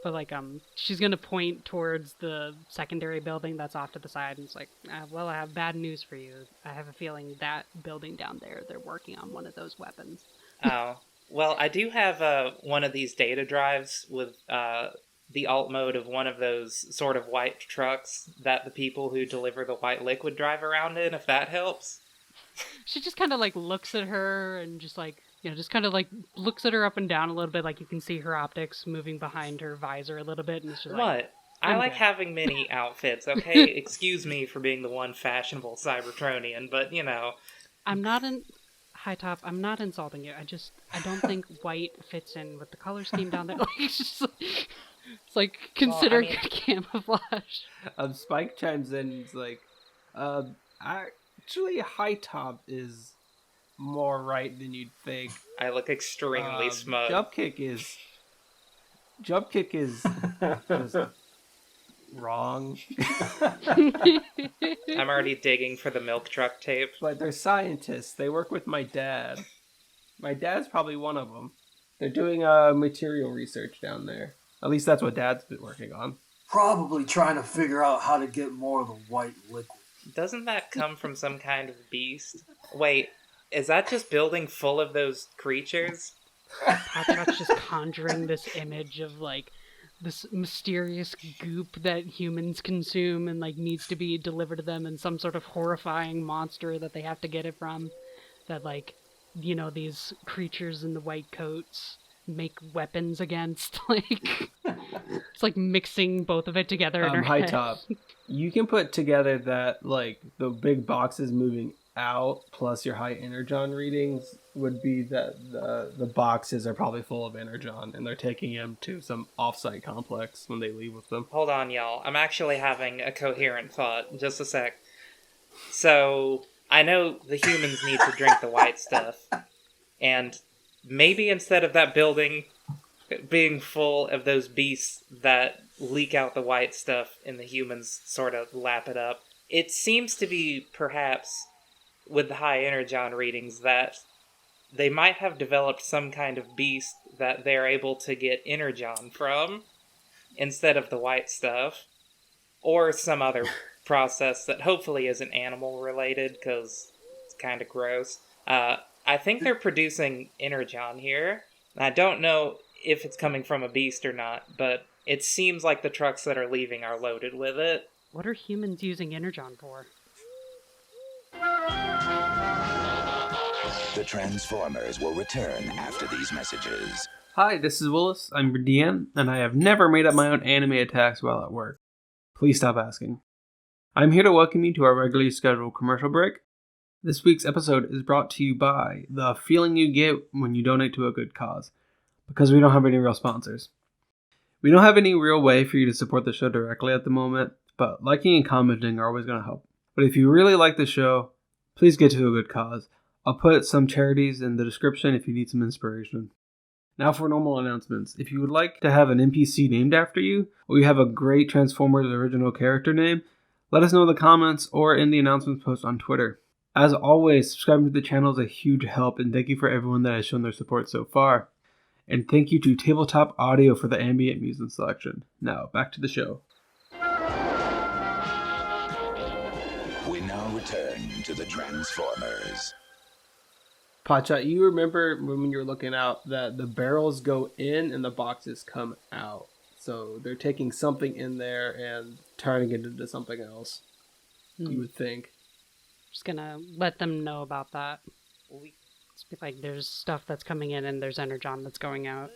But like she's gonna point towards the secondary building that's off to the side, and it's like, well, I have bad news for you. I have a feeling that building down there, they're working on one of those weapons. Oh, well, I do have one of these data drives with the alt mode of one of those sort of white trucks that the people who deliver the white liquid drive around in, if that helps. She just kind of like looks at her and just like, just kind of like looks at her up and down a little bit, like you can see her optics moving behind her visor a little bit, and it's just what? Like, I like having many outfits, okay? Excuse me for being the one fashionable Cybertronian, but I'm not in... Hightop, I'm not insulting you. I don't think white fits in with the color scheme down there. Like, it's like, consider your camouflage. Spike chimes in and is like, actually Hightop is more right than you'd think. I look extremely smug. Jumpkick is just wrong. I'm already digging for the milk truck tape. But they're scientists. They work with my dad. My dad's probably one of them. They're doing material research down there. At least that's what Dad's been working on. Probably trying to figure out how to get more of the white liquid. Doesn't that come from some kind of beast? Wait, is that just building full of those creatures? Potshot's just conjuring this image of, like, this mysterious goop that humans consume and, like, needs to be delivered to them, and some sort of horrifying monster that they have to get it from, that, like, you know, these creatures in the white coats make weapons against. Like, it's like mixing both of it together in her head. Hightop, you can put together that, like, the big boxes moving out plus your high energon readings would be that the boxes are probably full of energon and they're taking them to some offsite complex when they leave with them. Hold on, y'all. I'm actually having a coherent thought. Just a sec. So, I know the humans need to drink the white stuff. And maybe instead of that building being full of those beasts that leak out the white stuff and the humans sort of lap it up, it seems to be perhaps with the high energon readings that they might have developed some kind of beast that they're able to get energon from instead of the white stuff, or some other process that hopefully isn't animal related because it's kind of gross. I think they're producing energon here. I don't know if it's coming from a beast or not, but it seems like the trucks that are leaving are loaded with it. What are humans using energon for? The Transformers will return after these messages. Hi, this is Willis. I'm your DM, and I have never made up my own anime attacks while at work. Please stop asking. I'm here to welcome you to our regularly scheduled commercial break. This week's episode is brought to you by the feeling you get when you donate to a good cause, because we don't have any real sponsors. We don't have any real way for you to support the show directly at the moment, but liking and commenting are always going to help. But if you really like the show, please get to a good cause. I'll put some charities in the description if you need some inspiration. Now for normal announcements. If you would like to have an NPC named after you, or you have a great Transformers original character name, let us know in the comments or in the announcements post on Twitter. As always, subscribing to the channel is a huge help, and thank you for everyone that has shown their support so far. And thank you to Tabletop Audio for the ambient music selection. Now, back to the show. We now return to the Transformers. Potshot, you remember when you were looking out that the barrels go in and the boxes come out. So they're taking something in there and turning it into something else, you would think. Just gonna let them know about that. Just be like, there's stuff that's coming in and there's energon that's going out.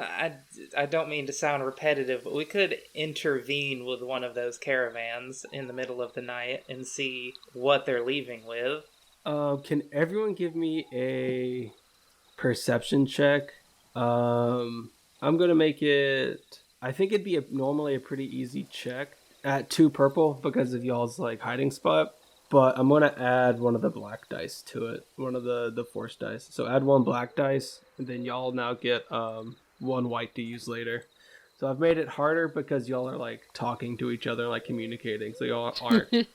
I don't mean to sound repetitive, but we could intervene with one of those caravans in the middle of the night and see what they're leaving with. Can everyone give me a perception check? I'm gonna make it. I think it'd be normally a pretty easy check at 2 purple because of y'all's like hiding spot. But I'm gonna add one of the black dice to it, one of the force dice. So add 1 black dice, and then y'all now get 1 white to use later. So I've made it harder because y'all are like talking to each other, like communicating. So y'all aren't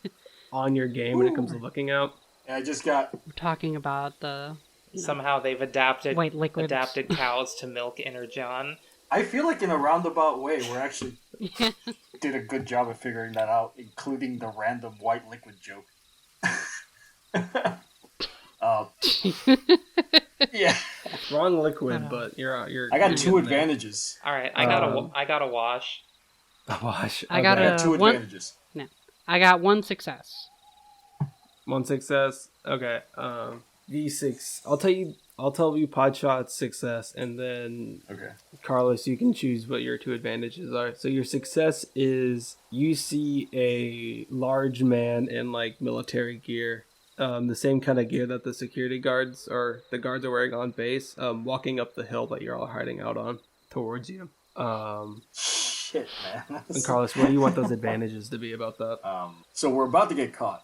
on your game when it comes to looking out. Yeah, I just got. We're talking about the Somehow they've adapted white liquids. adapted cows to milk energon. I feel like in a roundabout way, we actually did a good job of figuring that out, including the random white liquid joke. Yeah. Wrong liquid, but you're. I got 2 advantages. All right, I got a wash. A wash. I got I got 2 one- advantages. No, I got 1 success. 1 success. Okay. D6. I'll tell you Potshot's success, and then Okay. Carlos, you can choose what your 2 advantages are. So your success is you see a large man in like military gear, the same kind of gear that the security guards or the guards are wearing on base, walking up the hill that you're all hiding out on towards you. Shit, man. And Carlos, what do you want those advantages to be about that? So we're about to get caught.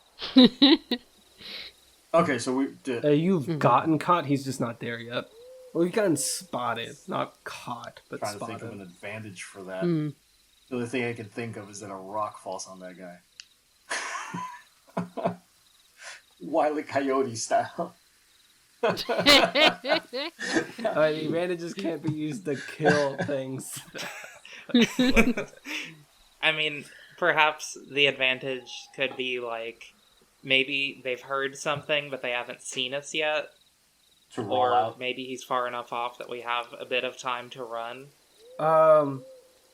Okay, so we did. You've gotten caught. He's just not there yet. Well, we've gotten spotted, not caught, but Trying to spotted. think of an advantage for that. The only thing I can think of is that a rock falls on that guy. Wile E. Coyote style. The advantages can't be used to kill things. I mean, perhaps the advantage could be like maybe they've heard something but they haven't seen us yet. To roll Or out. maybe he's far enough off that we have a bit of time to run.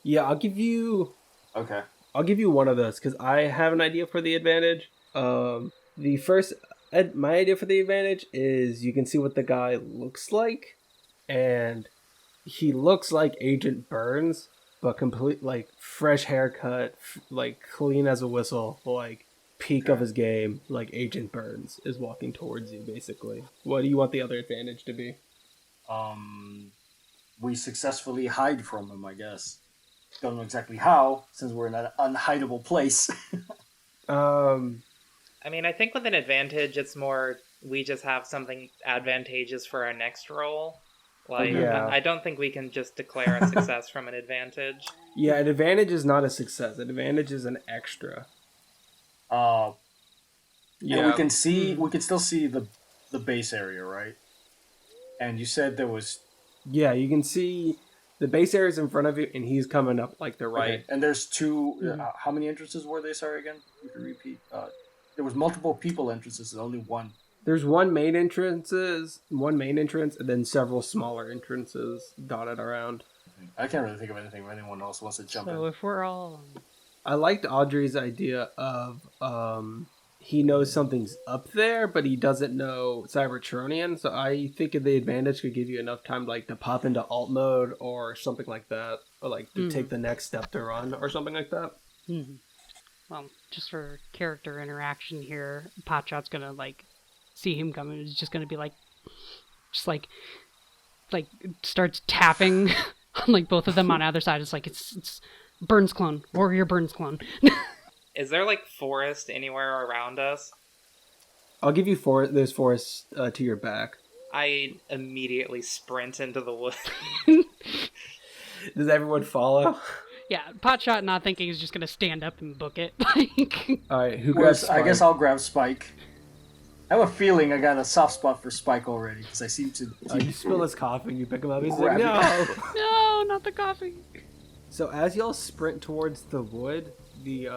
Yeah, I'll give you Okay. one of those because I have an idea for the advantage. My idea for the advantage is you can see what the guy looks like, and he looks like Agent Burns, but complete like fresh haircut, like clean as a whistle, like peak of his game, like Agent Burns is walking towards you. Basically, what do you want the other advantage to be? We successfully hide from him, I guess. Don't know exactly how, since we're in an unhideable place. I mean, I think with an advantage, it's more we just have something advantageous for our next roll. Like, Yeah. I don't think we can just declare a success from an advantage. Yeah, an advantage is not a success. An advantage is an extra. And Yeah, we can still see the base area, right? And you said there was... yeah, you can see the base area is in front of you, and he's coming up like the right. Okay. And there's two... how many entrances were they? Sorry, again? You can repeat. There was multiple people entrances and only one. There's one main entrance, and then several smaller entrances dotted around. I can't really think of anything if anyone else wants to jump in. So if we're all... I liked Audrey's idea of he knows something's up there, but he doesn't know Cybertronian. So I think the advantage could give you enough time, like to pop into alt mode or something like that, or like to take the next step to run or something like that. Mm-hmm. Well, just for character interaction here, Potshot's gonna like see him coming. He's just gonna be like, just like starts tapping on like both of them on either side. It's like it's Burns clone, warrior Burns clone. Is there, like, forest anywhere around us? I'll give you there's forest to your back. I immediately sprint into the woods. Does everyone follow? Yeah, Potshot not thinking is just gonna stand up and book it. Like, All right, who grabs Spike? I guess I'll grab Spike. I have a feeling I got a soft spot for Spike already, because I seem to... You spill his coffee, you pick him up, he's Grab like, it. no! no, not the coffee. So as y'all sprint towards the wood, the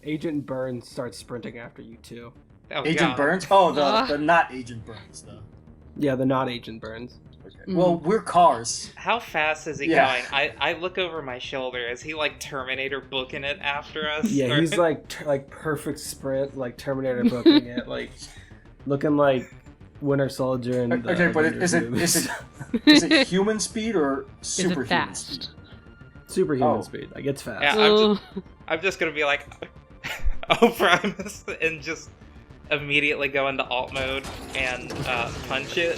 Agent Burns starts sprinting after you too. Oh, Agent God. Burns? Oh, the not Agent Burns, though. Yeah, the not Agent Burns. Okay. Well, we're cars. How fast is he Yeah. going? I look over my shoulder. Is he, like, Terminator booking it after us? Yeah, Or- he's like perfect sprint, like Terminator booking it, like looking like Winter Soldier and Okay, but is it human speed or Is superhuman it fast? speed? superhuman Oh. speed. Like it's fast. Yeah. I'm just gonna be like, oh, Primus, and just immediately go into alt mode and punch it.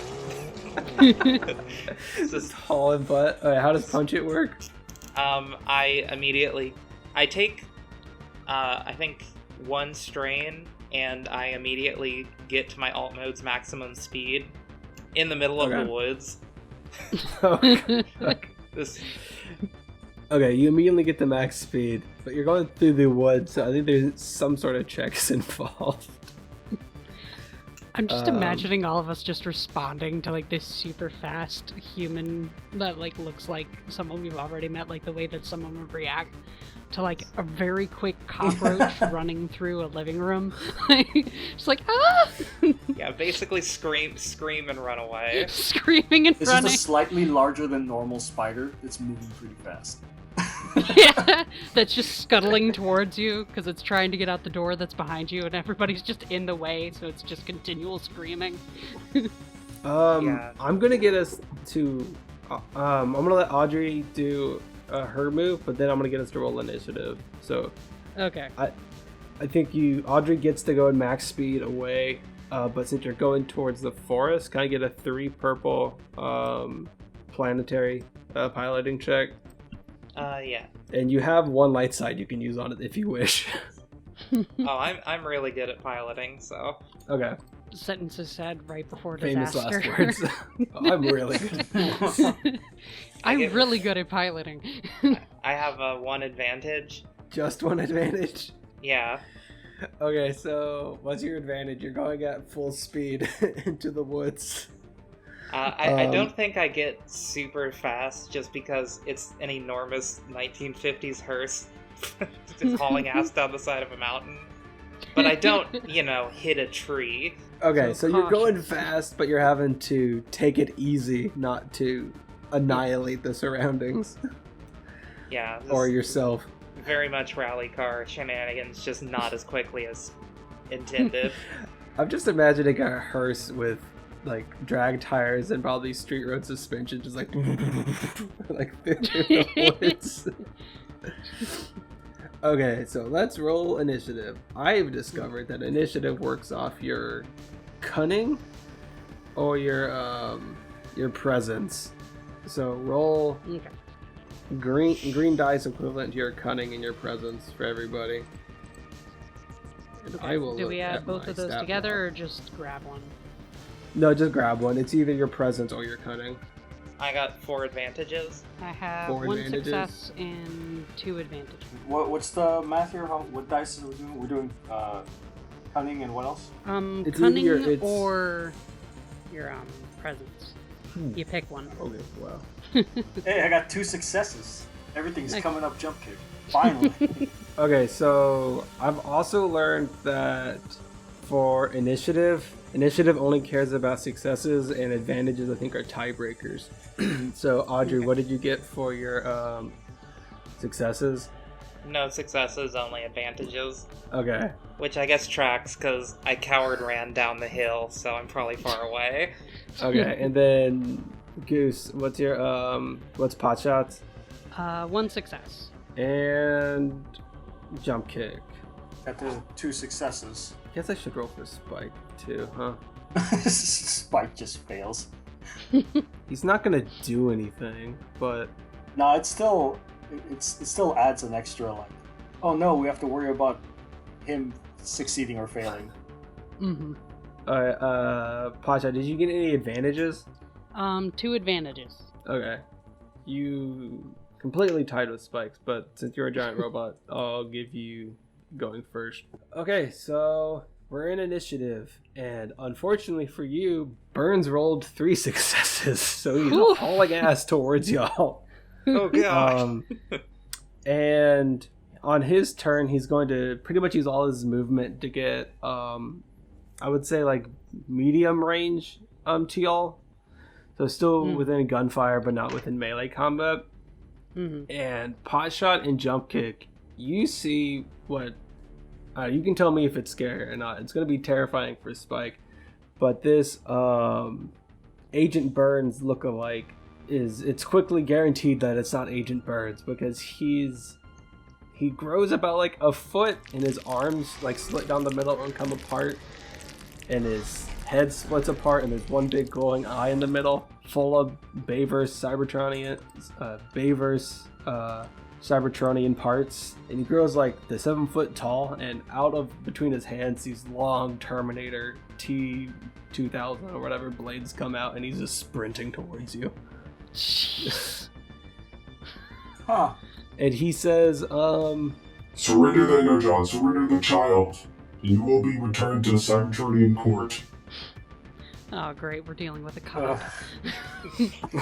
It's just, Haul and butt. All right, how does punch it work? I take, I think, one strain, and I immediately get to my alt mode's maximum speed in the middle of Okay. the woods. Okay. This, Okay, you immediately get the max speed, but you're going through the woods, so I think there's some sort of checks involved. I'm just imagining all of us just responding to like this super fast human that like looks like someone we've already met, like the way that someone would react to like a very quick cockroach running through a living room. Just like yeah, basically scream and run away. screaming and It's running. just a slightly larger than normal spider that's moving pretty fast. Yeah, that's just scuttling towards you because it's trying to get out the door that's behind you, and everybody's just in the way, so it's just continual screaming. Yeah. I'm gonna get us to. I'm gonna let Audrey do her move, but then I'm gonna get us to roll initiative. So Okay. I think Audrey gets to go in max speed away, but since you're going towards the forest, can I get a 3 purple planetary piloting check? Yeah. And you have 1 light side you can use on it if you wish. Oh, I'm really good at piloting, so. Okay. Sentences said right before Famous disaster. last words. I'm really good. I'm really good at piloting. I have a 1 advantage. Just 1 advantage. Yeah. Okay, so what's your advantage? You're going at full speed into the woods. I don't think I get super fast just because it's an enormous 1950s hearse just hauling ass down the side of a mountain. But I don't, hit a tree. Okay, so you're going cautious. fast, but you're having to take it easy, not to annihilate the surroundings Yeah, or this yourself. very much rally car shenanigans, just not as quickly as intended. I'm just imagining a hearse with like drag tires and probably street road suspension, just like like through the woods. Okay, so let's roll initiative. I've discovered that initiative works off your cunning or your presence. So roll Okay. green dice equivalent to your cunning and your presence for everybody. And I will Do we look add at both my of those stat together, block. or just grab one? No, just grab one. It's either your presence or your cunning. I got 4 advantages. I have 4 one advantages. success and 2 advantages. What's the math here? What dice are we doing? We're doing cunning and what else? It's Cunning either it's- or your presence. You pick one. Okay, wow. Hey, I got 2 successes. Everything's Nice. coming up Jumpkick. Finally. Okay, so I've also learned that for initiative only cares about successes, and advantages I think are tiebreakers. So Audrey, what did you get for your successes? No successes, only advantages. Okay. Which I guess tracks, because I coward ran down the hill, so I'm probably far away. Okay, and then Goose, what's your what's Potshot? 1 success. And Jumpkick. Got the 2 successes. Guess I should roll for Spike too, huh? Spike just fails. He's not gonna do anything, but No, it still adds an extra like. Oh no, we have to worry about him succeeding or failing. Mm-hmm. alright, Potshot, did you get any advantages? 2 advantages. Okay. You completely tied with Spikes, but since you're a giant robot, I'll give you going first. Okay, so we're in initiative, and unfortunately for you, Burns rolled 3 successes, so he's Whew. hauling ass towards y'all. Oh god. And on his turn, he's going to pretty much use all his movement to get, I would say, like, medium range to y'all. So still within gunfire, but not within melee combat. Mm-hmm. And Potshot and Jumpkick, you see what... you can tell me if it's scary or not. It's going to be terrifying for Spike. But this Agent Burns lookalike it's quickly guaranteed that it's not Agent Burns, because he grows about like a foot, and his arms like split down the middle and come apart, and his head splits apart, and there's one big glowing eye in the middle, full of Bayverse Cybertronian parts, and he grows like the 7 foot tall, and out of between his hands these long Terminator T-2000 or whatever blades come out, and he's just sprinting towards you. Huh. And he says, Surrender the Energon, surrender the child. You will be returned to the Cybertronian court. Oh, great. We're dealing with a cop.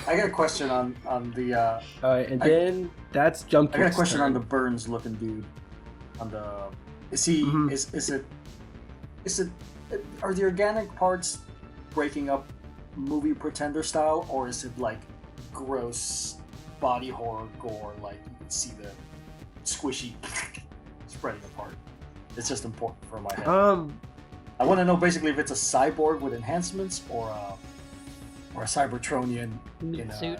I got a question on the. alright, and then that's Jumpkick's I got a question turn. on the Burns looking dude. On the. Is he? Mhm. Is it? Are the organic parts breaking up movie Pretender style, or is it like gross body horror gore? Like you can see the squishy spreading apart. It's just important for my head. I want to know basically if it's a cyborg with enhancements or a Cybertronian Meat in suit.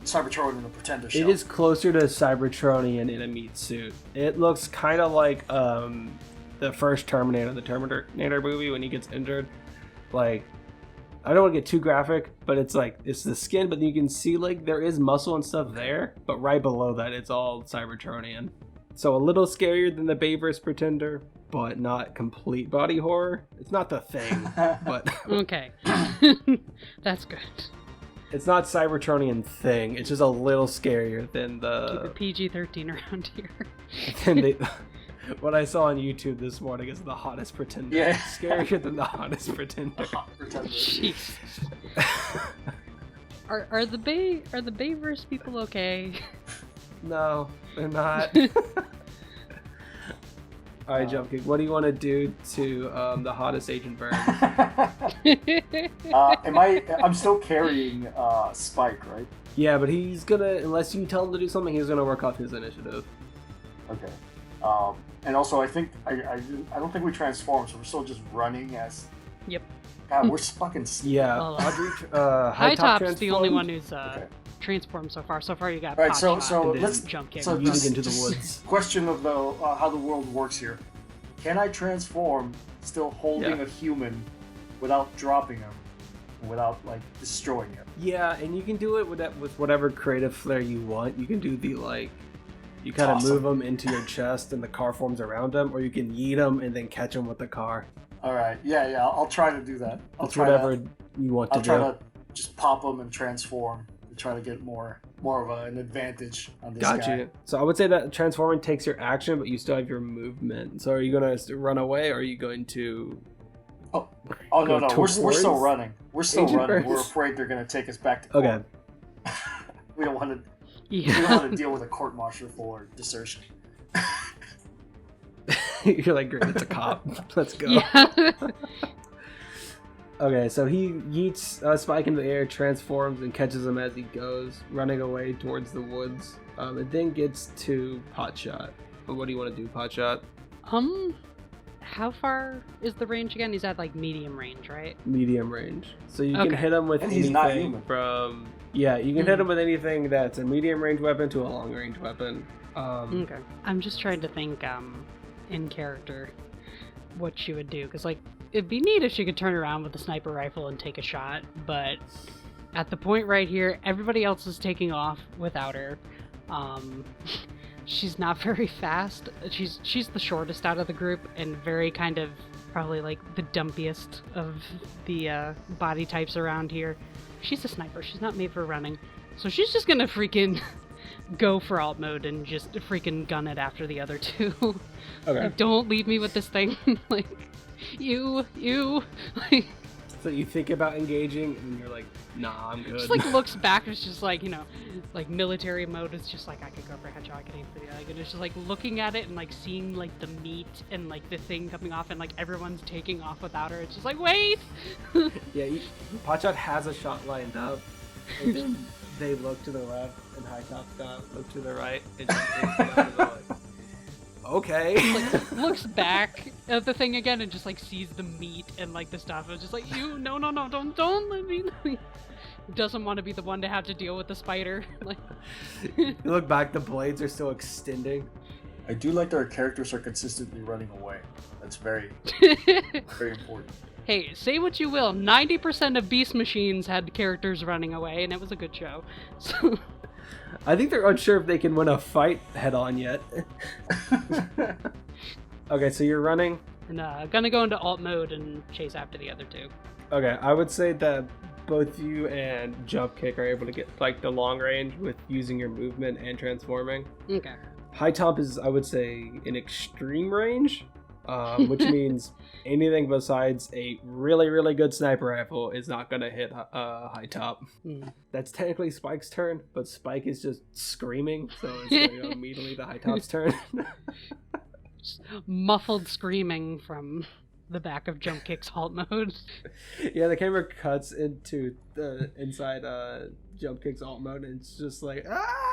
Cybertronian in a Pretender shell. It is closer to Cybertronian in a meat suit. It looks kind of like the first Terminator, the Terminator movie, when he gets injured. Like, I don't want to get too graphic, but it's like, it's the skin, but you can see like there is muscle and stuff there, but right below that it's all Cybertronian. So a little scarier than the Bayverse Pretender, but not complete body horror. It's not the Thing, but Okay. That's good. it's not Cybertronian Thing. It's just a little scarier than Keep the it PG-13 around here. than the what I saw on YouTube this morning is the hottest Pretender. Yeah. Scarier than the hottest Pretender. Pretender. Jeez. Are the Bayverse people okay? No, they're not. All right, Jumpkick, what do you want to do to the hottest Agent Burns? I'm still carrying Spike, right? Yeah, but he's gonna, unless you tell him to do something, he's gonna work off his initiative. Okay. And also, I think I don't think we transform, so we're still just running as. Yep. God, we're fucking. Yeah, Well, Audrey. Hightop's the only transformed. one who's Okay. transformed so far. So far, you got All right, Potshot so and let's Jumpkick. so Yeeting just, into the just woods. question of how the world works here. Can I transform still holding Yeah. a human without dropping him, without like destroying him? Yeah, and you can do it with whatever creative flair you want. You can do the you kind of Toss move them into your chest and the car forms around them, or you can yeet them and then catch them with the car. All right, yeah, I'll try to do that. It's whatever you want to I'll try do. to just pop them and transform and try to get more of an advantage on this guy. Got you. So I would say that transforming takes your action, but you still have your movement. So are you gonna run away, or are you going to? Oh Go no, we're towards still running. We're still Agent running. Burns? We're afraid they're gonna take us back to court. Okay. We don't want to. We Yeah. don't want to deal with a court martial for desertion. You're like, great, it's a cop. Let's go. Yeah. Okay, so he yeets Spike into the air, transforms, and catches him as he goes, running away towards the woods. It then gets to Potshot. But what do you want to do, Potshot? How far is the range again? He's at like medium range, right? Medium range. So you can Okay. hit him with And anything he's not human. from... Yeah, you can hit him with anything that's a medium range weapon to a long range weapon. Okay. I'm just trying to think, in character, what she would do. Because, like, it'd be neat if she could turn around with a sniper rifle and take a shot. But at the point right here, everybody else is taking off without her. She's not very fast. She's the shortest out of the group and very kind of probably like the dumpiest of the body types around here. She's a sniper. She's not made for running. So she's just gonna freaking go for alt mode and just freaking gun it after the other two. Okay. Like, don't leave me with this thing. Like, you. Like, So you think about engaging, and you're like, nah, I'm good. just like looks back. It's just like, you know, like military mode. It's just like I could go for a headshot. I could aim for the leg. And it's just like looking at it and like seeing like the meat and like the thing coming off and like everyone's taking off without her. It's just like, wait. Yeah, Potshot has a shot lined up, and then they look to the left, and Hightop's gonna look to the right, and Jumpkick's down to the left. Okay. Like looks back at the thing again and just like sees the meat and like the stuff. It's just like, you, no, don't let me. Doesn't want to be the one to have to deal with the spider. Like, You look back, the blades are still extending. I do like that our characters are consistently running away. That's very, very important. hey, say what you will. 90% of Beast Machines had characters running away, and it was a good show. So. I think they're unsure if they can win a fight head on yet. Okay, so you're running. And gonna go into alt mode and chase after the other two. Okay, I would say that both you and Jumpkick are able to get like the long range with using your movement and transforming. Okay. Hightop is, I would say, in extreme range, which means anything besides a really, really good sniper rifle is not going to hit Hightop. That's technically Spike's turn, but Spike is just screaming, so it's going to go immediately to Hightop's turn. Just muffled screaming from the back of Jumpkick's halt mode. Yeah, the camera cuts into the inside Jumpkick's alt mode, and it's just like, ah!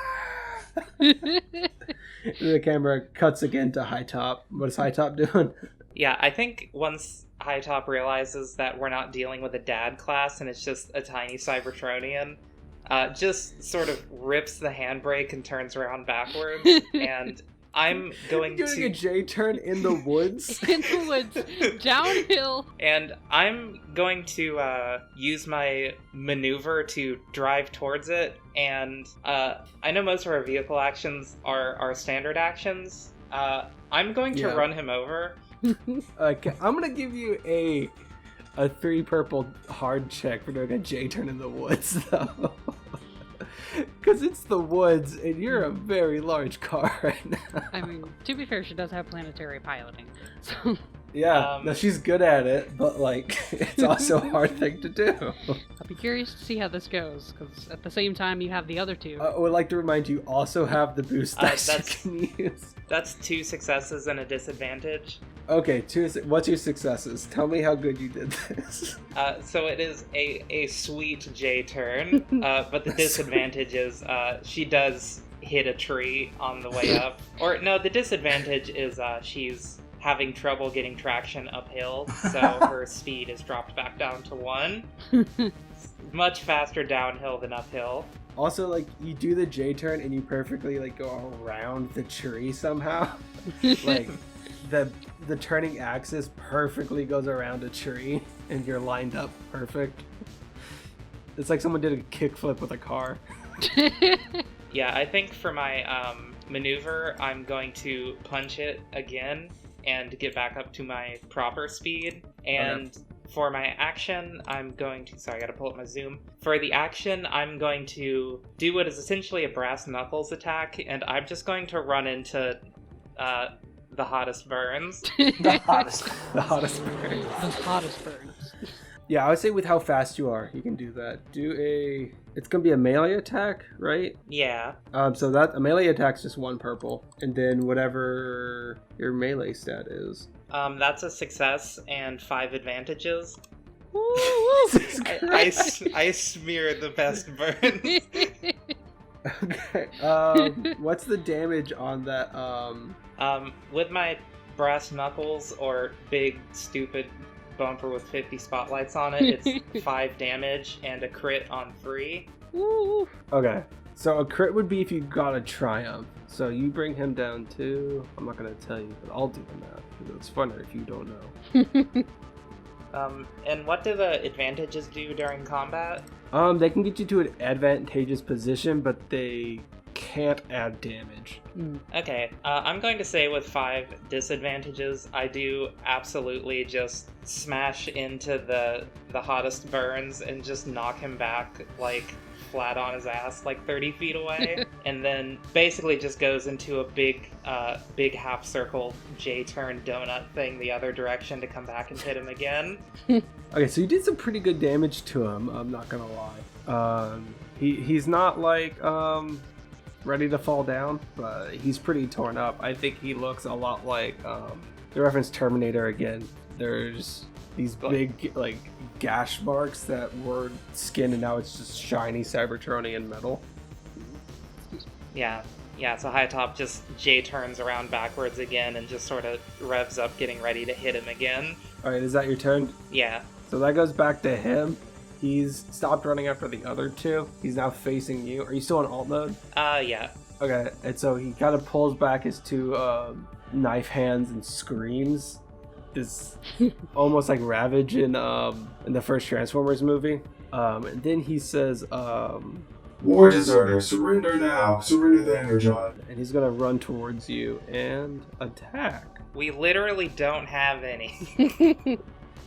The camera cuts again to Hightop. What is Hightop doing? Yeah, I think once Hightop realizes that we're not dealing with a dad class and it's just a tiny Cybertronian, just sort of rips the handbrake and turns around backwards, and I'm going Doing to... a J turn in the woods? In the woods, downhill. And I'm going to use my maneuver to drive towards it, and I know most of our vehicle actions are standard actions. I'm going to run him over. Okay, I'm gonna give you a 3 purple hard check for doing a J turn in the woods, though. Because it's the woods, and you're a very large car right now. I mean, to be fair, she does have planetary piloting. So. Yeah, no, she's good at it, but like, it's also a hard thing to do. I'll be curious to see how this goes, because at the same time you have the other two. I would like to remind you also have the boost dice you can use. That's 2 successes and a disadvantage. Okay, what's your successes? Tell me how good you did this. So it is a sweet J turn, but the disadvantage is she does hit a tree on the way up. Or no, the disadvantage is she's having trouble getting traction uphill, so her speed is dropped back down to 1. Much faster downhill than uphill. Also, like, you do the J turn and you perfectly, like, go around the tree somehow. Like, the turning axis perfectly goes around a tree and you're lined up perfect. It's like someone did a kickflip with a car. Yeah, I think for my maneuver, I'm going to punch it again and get back up to my proper speed. And for my action, I'm going to... Sorry, I gotta pull up my zoom. For the action, I'm going to do what is essentially a brass knuckles attack, and I'm just going to run into the hottest burns. The hottest. The hottest burns. The hottest burns. Yeah, I would say with how fast you are, you can do that. It's gonna be a melee attack, right? Yeah. So that a melee attack's just 1 purple, and then whatever your melee stat is. That's a success and 5 advantages. I smear the best burns. Okay. What's the damage on that? With my brass knuckles or big stupid bumper with 50 spotlights on it, it's 5 damage and a crit on 3. Okay. So a crit would be if you got a triumph. So you bring him down to... I'm not going to tell you, but I'll do the math, because it's funner if you don't know. And what do the advantages do during combat? They can get you to an advantageous position, but they can't add damage. Okay, I'm going to say with 5 disadvantages, I do absolutely just smash into the hottest burns and just knock him back, like, flat on his ass, like 30 feet away, and then basically just goes into a big half circle J-turn donut thing the other direction to come back and hit him again. Okay, so you did some pretty good damage to him, I'm not gonna lie. He's not, like, ready to fall down, but he's pretty torn up. I think he looks a lot like, the reference Terminator again. There's these big, like, gash marks that were skin, and now it's just shiny Cybertronian metal. Yeah, so Hightop just J-turns around backwards again and just sort of revs up, getting ready to hit him again. Alright, is that your turn? Yeah. So that goes back to him. He's stopped running after the other 2. He's now facing you. Are you still in alt mode? Yeah. Okay, and so he kind of pulls back his 2 knife hands and screams. Is almost like Ravage in the first Transformers movie. And then he says, War deserter, surrender now. Surrender the Energon. And he's gonna run towards you and attack. We literally don't have any.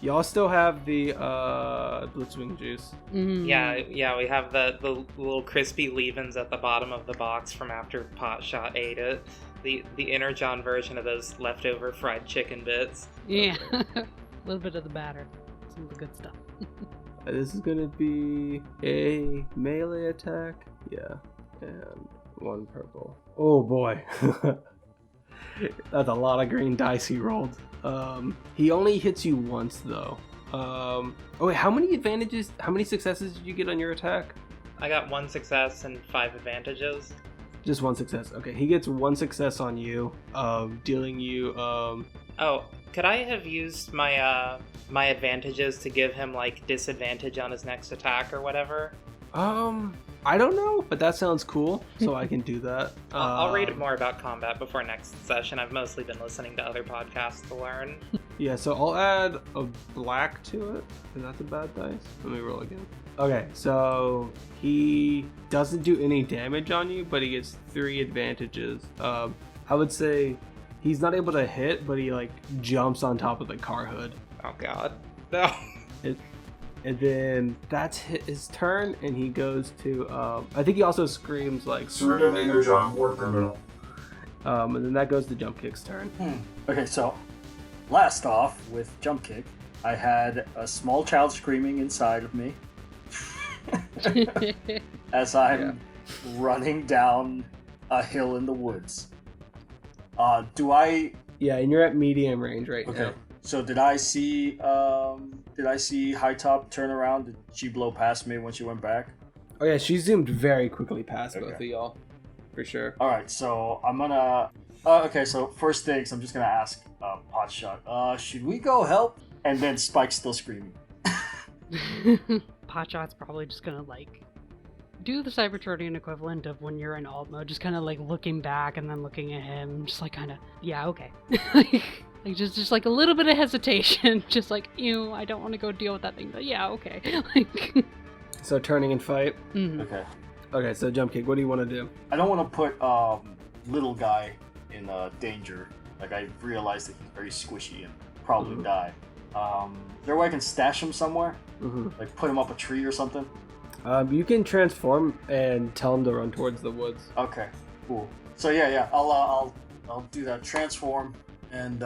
Y'all still have the Blitzwing juice. Mm. Yeah, we have the little crispy leavings at the bottom of the box from after Potshot ate it. The Energon version of those leftover fried chicken bits. Yeah. A little bit of the batter. Some of the good stuff. This is gonna be a melee attack. Yeah. And 1 purple. Oh boy. That's a lot of green dice he rolled. He only hits you once though. Oh wait, how many successes did you get on your attack? I got 1 success and 5 advantages. Just 1 success. Okay, he gets 1 success on you, dealing you, Oh, could I have used my my advantages to give him, like, disadvantage on his next attack or whatever? I don't know, but that sounds cool, so I can do that. I'll read more about combat before next session. I've mostly been listening to other podcasts to learn. Yeah, so I'll add a black to it, and that's a bad dice. Let me roll again. Okay, so he doesn't do any damage on you, but he gets 3 advantages. I would say he's not able to hit, but he, like, jumps on top of the car hood. Oh god. No. And then that's his turn, and he goes to, I think he also screams, like, Surrender the Energon, war criminal. and then that goes to Jumpkick's turn. Okay, so last off with Jumpkick, I had a small child screaming inside of me as I'm running down a hill in the woods. Yeah, and you're at medium range right now. So did I see Hightop turn around? Did she blow past me when she went back? Oh yeah, she zoomed very quickly past both of y'all. For sure. Alright, so I'm gonna... so first things, I'm just gonna ask Potshot, should we go help? And then Spike's still screaming. Potshot's probably just gonna, like, do the Cybertronian equivalent of when you're in alt mode, just kind of, like, looking back and then looking at him, just, like, kind of, yeah, okay. Like, just, like, a little bit of hesitation, just like, ew, I don't want to go deal with that thing, but yeah, okay. Like... So turning and fight? Mm-hmm. Okay, so Jumpkick, what do you want to do? I don't want to put little guy in danger. Like, I realized that he's very squishy and probably die. Is there a way I can stash him somewhere? Like, put him up a tree or something? You can transform and tell him to run towards the woods. Okay, cool. So yeah, I'll do that. Transform and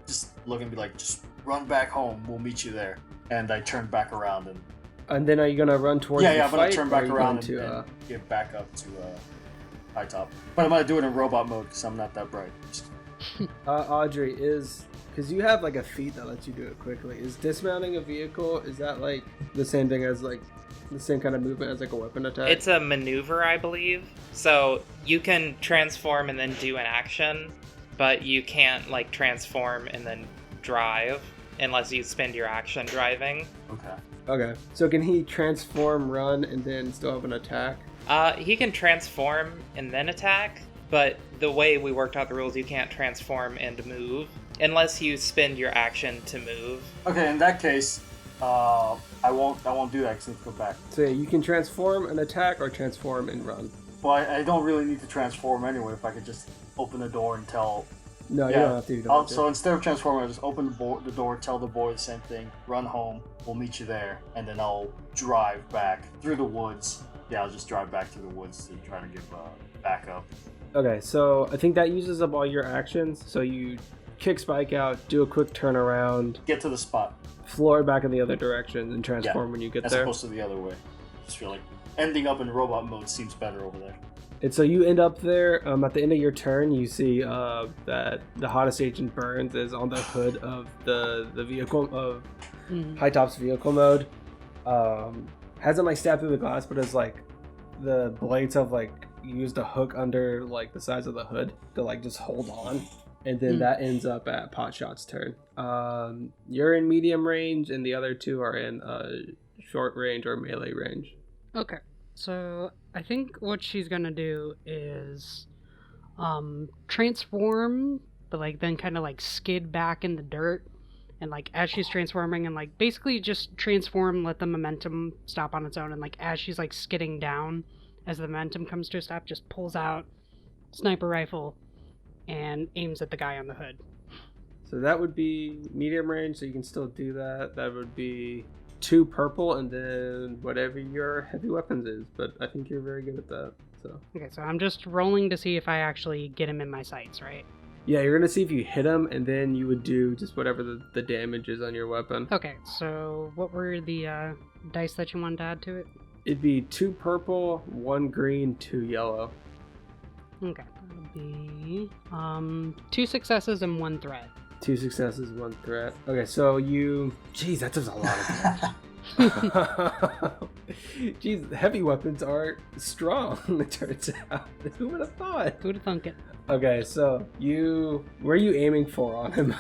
just look and be like, just run back home. We'll meet you there. And I turn back around and then are you gonna run towards the fight? I'm gonna turn back around and get back up to Hightop. But I'm gonna do it in robot mode because I'm not that bright. Audrey, because you have like a feat that lets you do it quickly. Is dismounting a vehicle, is that like the same thing as like the same kind of movement as like a weapon attack? It's a maneuver, I believe. So you can transform and then do an action, but you can't like transform and then drive unless you spend your action driving. Okay. So can he transform, run, and then still have an attack? He can transform and then attack, but the way we worked out the rules, you can't transform and move unless you spend your action to move. Okay, in that case, I won't do that because I need to go back. So yeah, you can transform and attack or transform and run. Well, I don't really need to transform anyway. If I could just open the door and tell. No, you don't have to. You don't have to. So instead of transforming, I'll just open the door, tell the boy the same thing, run home, we'll meet you there, and then I'll drive back through the woods. Yeah, I'll just drive back through the woods to try to give backup. Okay, so I think that uses up all your actions. So you kick Spike out, do a quick turnaround, get to the spot, floor back in the other direction, and transform when you get there. As opposed to the other way. Just feel like ending up in robot mode seems better over there. And so you end up there. At the end of your turn, you see that the hottest agent Burns is on the hood of the vehicle of Hightop's vehicle mode. Hasn't like stabbed through the glass, but it's like the blades have like used a hook under like the sides of the hood to like just hold on. And then that ends up at Potshot's turn. You're in medium range, and the other two are in short range or melee range. Okay. So I think what she's gonna do is transform, but like then kind of like skid back in the dirt, and like as she's transforming and like basically just transform, let the momentum stop on its own, and like as she's like skidding down, as the momentum comes to a stop, just pulls out sniper rifle and aims at the guy on the hood. So that would be medium range, so you can still do that. That would be 2 purple and then whatever your heavy weapons is, but I think you're very good at that. So okay, so I'm just rolling to see if I actually get him in my sights, right? Yeah, you're gonna see if you hit him, and then you would do just whatever the damage is on your weapon. Okay, so what were the dice that you wanted to add to it? It'd be 2 purple, 1 green, 2 yellow. Okay, that'll be 2 successes and 1 threat. 2 successes, 1 threat. Okay, so you... Jeez, that does a lot of damage. Jeez, heavy weapons are strong, it turns out. Who would have thought? Who would have thunk it? Okay, so where are you aiming for on him?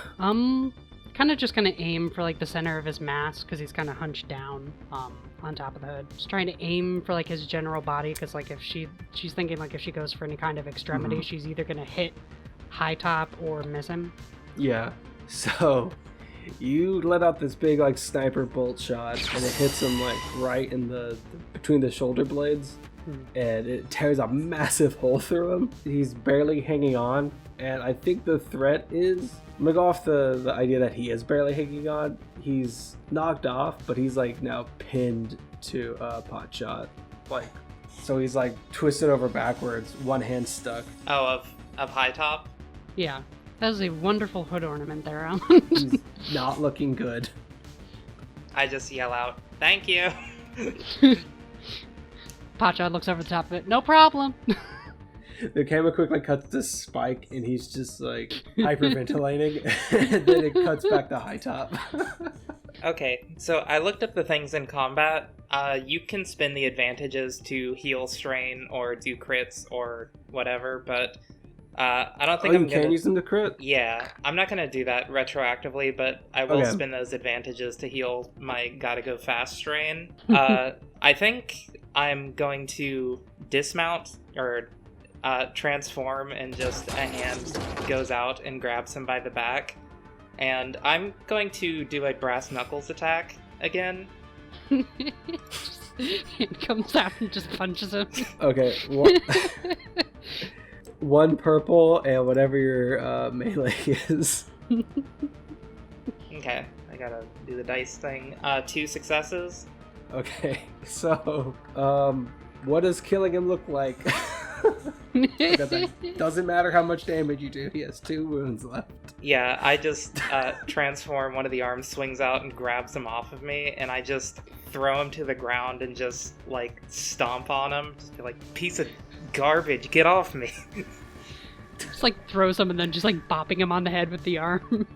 Kind of just gonna aim for like the center of his mass, because he's kind of hunched down on top of the hood. Just trying to aim for like his general body, because like if she's thinking like if she goes for any kind of extremity, she's either gonna hit Hightop or miss him. Yeah, so you let out this big like sniper bolt shot, and it hits him like right in between the shoulder blades, and it tears a massive hole through him. He's barely hanging on, and I think the threat is, I'm gonna go off the idea that he is barely hanging on. He's knocked off, but he's like now pinned to Potshot, like, so he's like twisted over backwards, one hand stuck. Oh, of Hightop? Yeah. That is a wonderful hood ornament there, Alan. He's not looking good. I just yell out, "Thank you." Potshot looks over the top of it. No problem. The camera quickly cuts to Spike, and he's just like hyperventilating, and then it cuts back to Hightop. Okay, so I looked up the things in combat. You can spend the advantages to heal strain or do crits or whatever, but I don't think I'm gonna... can use them to crit? Yeah, I'm not gonna do that retroactively, but I will spend those advantages to heal my gotta go fast strain. I think I'm going to dismount or transform, and just a hand goes out and grabs him by the back. And I'm going to do a brass knuckles attack again. It comes out and just punches him. Okay. One purple and whatever your melee is. Okay, I gotta do the dice thing. 2 successes. Okay, so, what does killing him look like? Because it doesn't matter how much damage you do, he has 2 wounds left. Yeah, I just transform, one of the arms swings out and grabs him off of me, and I just throw him to the ground and just, like, stomp on him. Just be like, piece of garbage, get off me. Just, like, throws him and then just, like, bopping him on the head with the arm.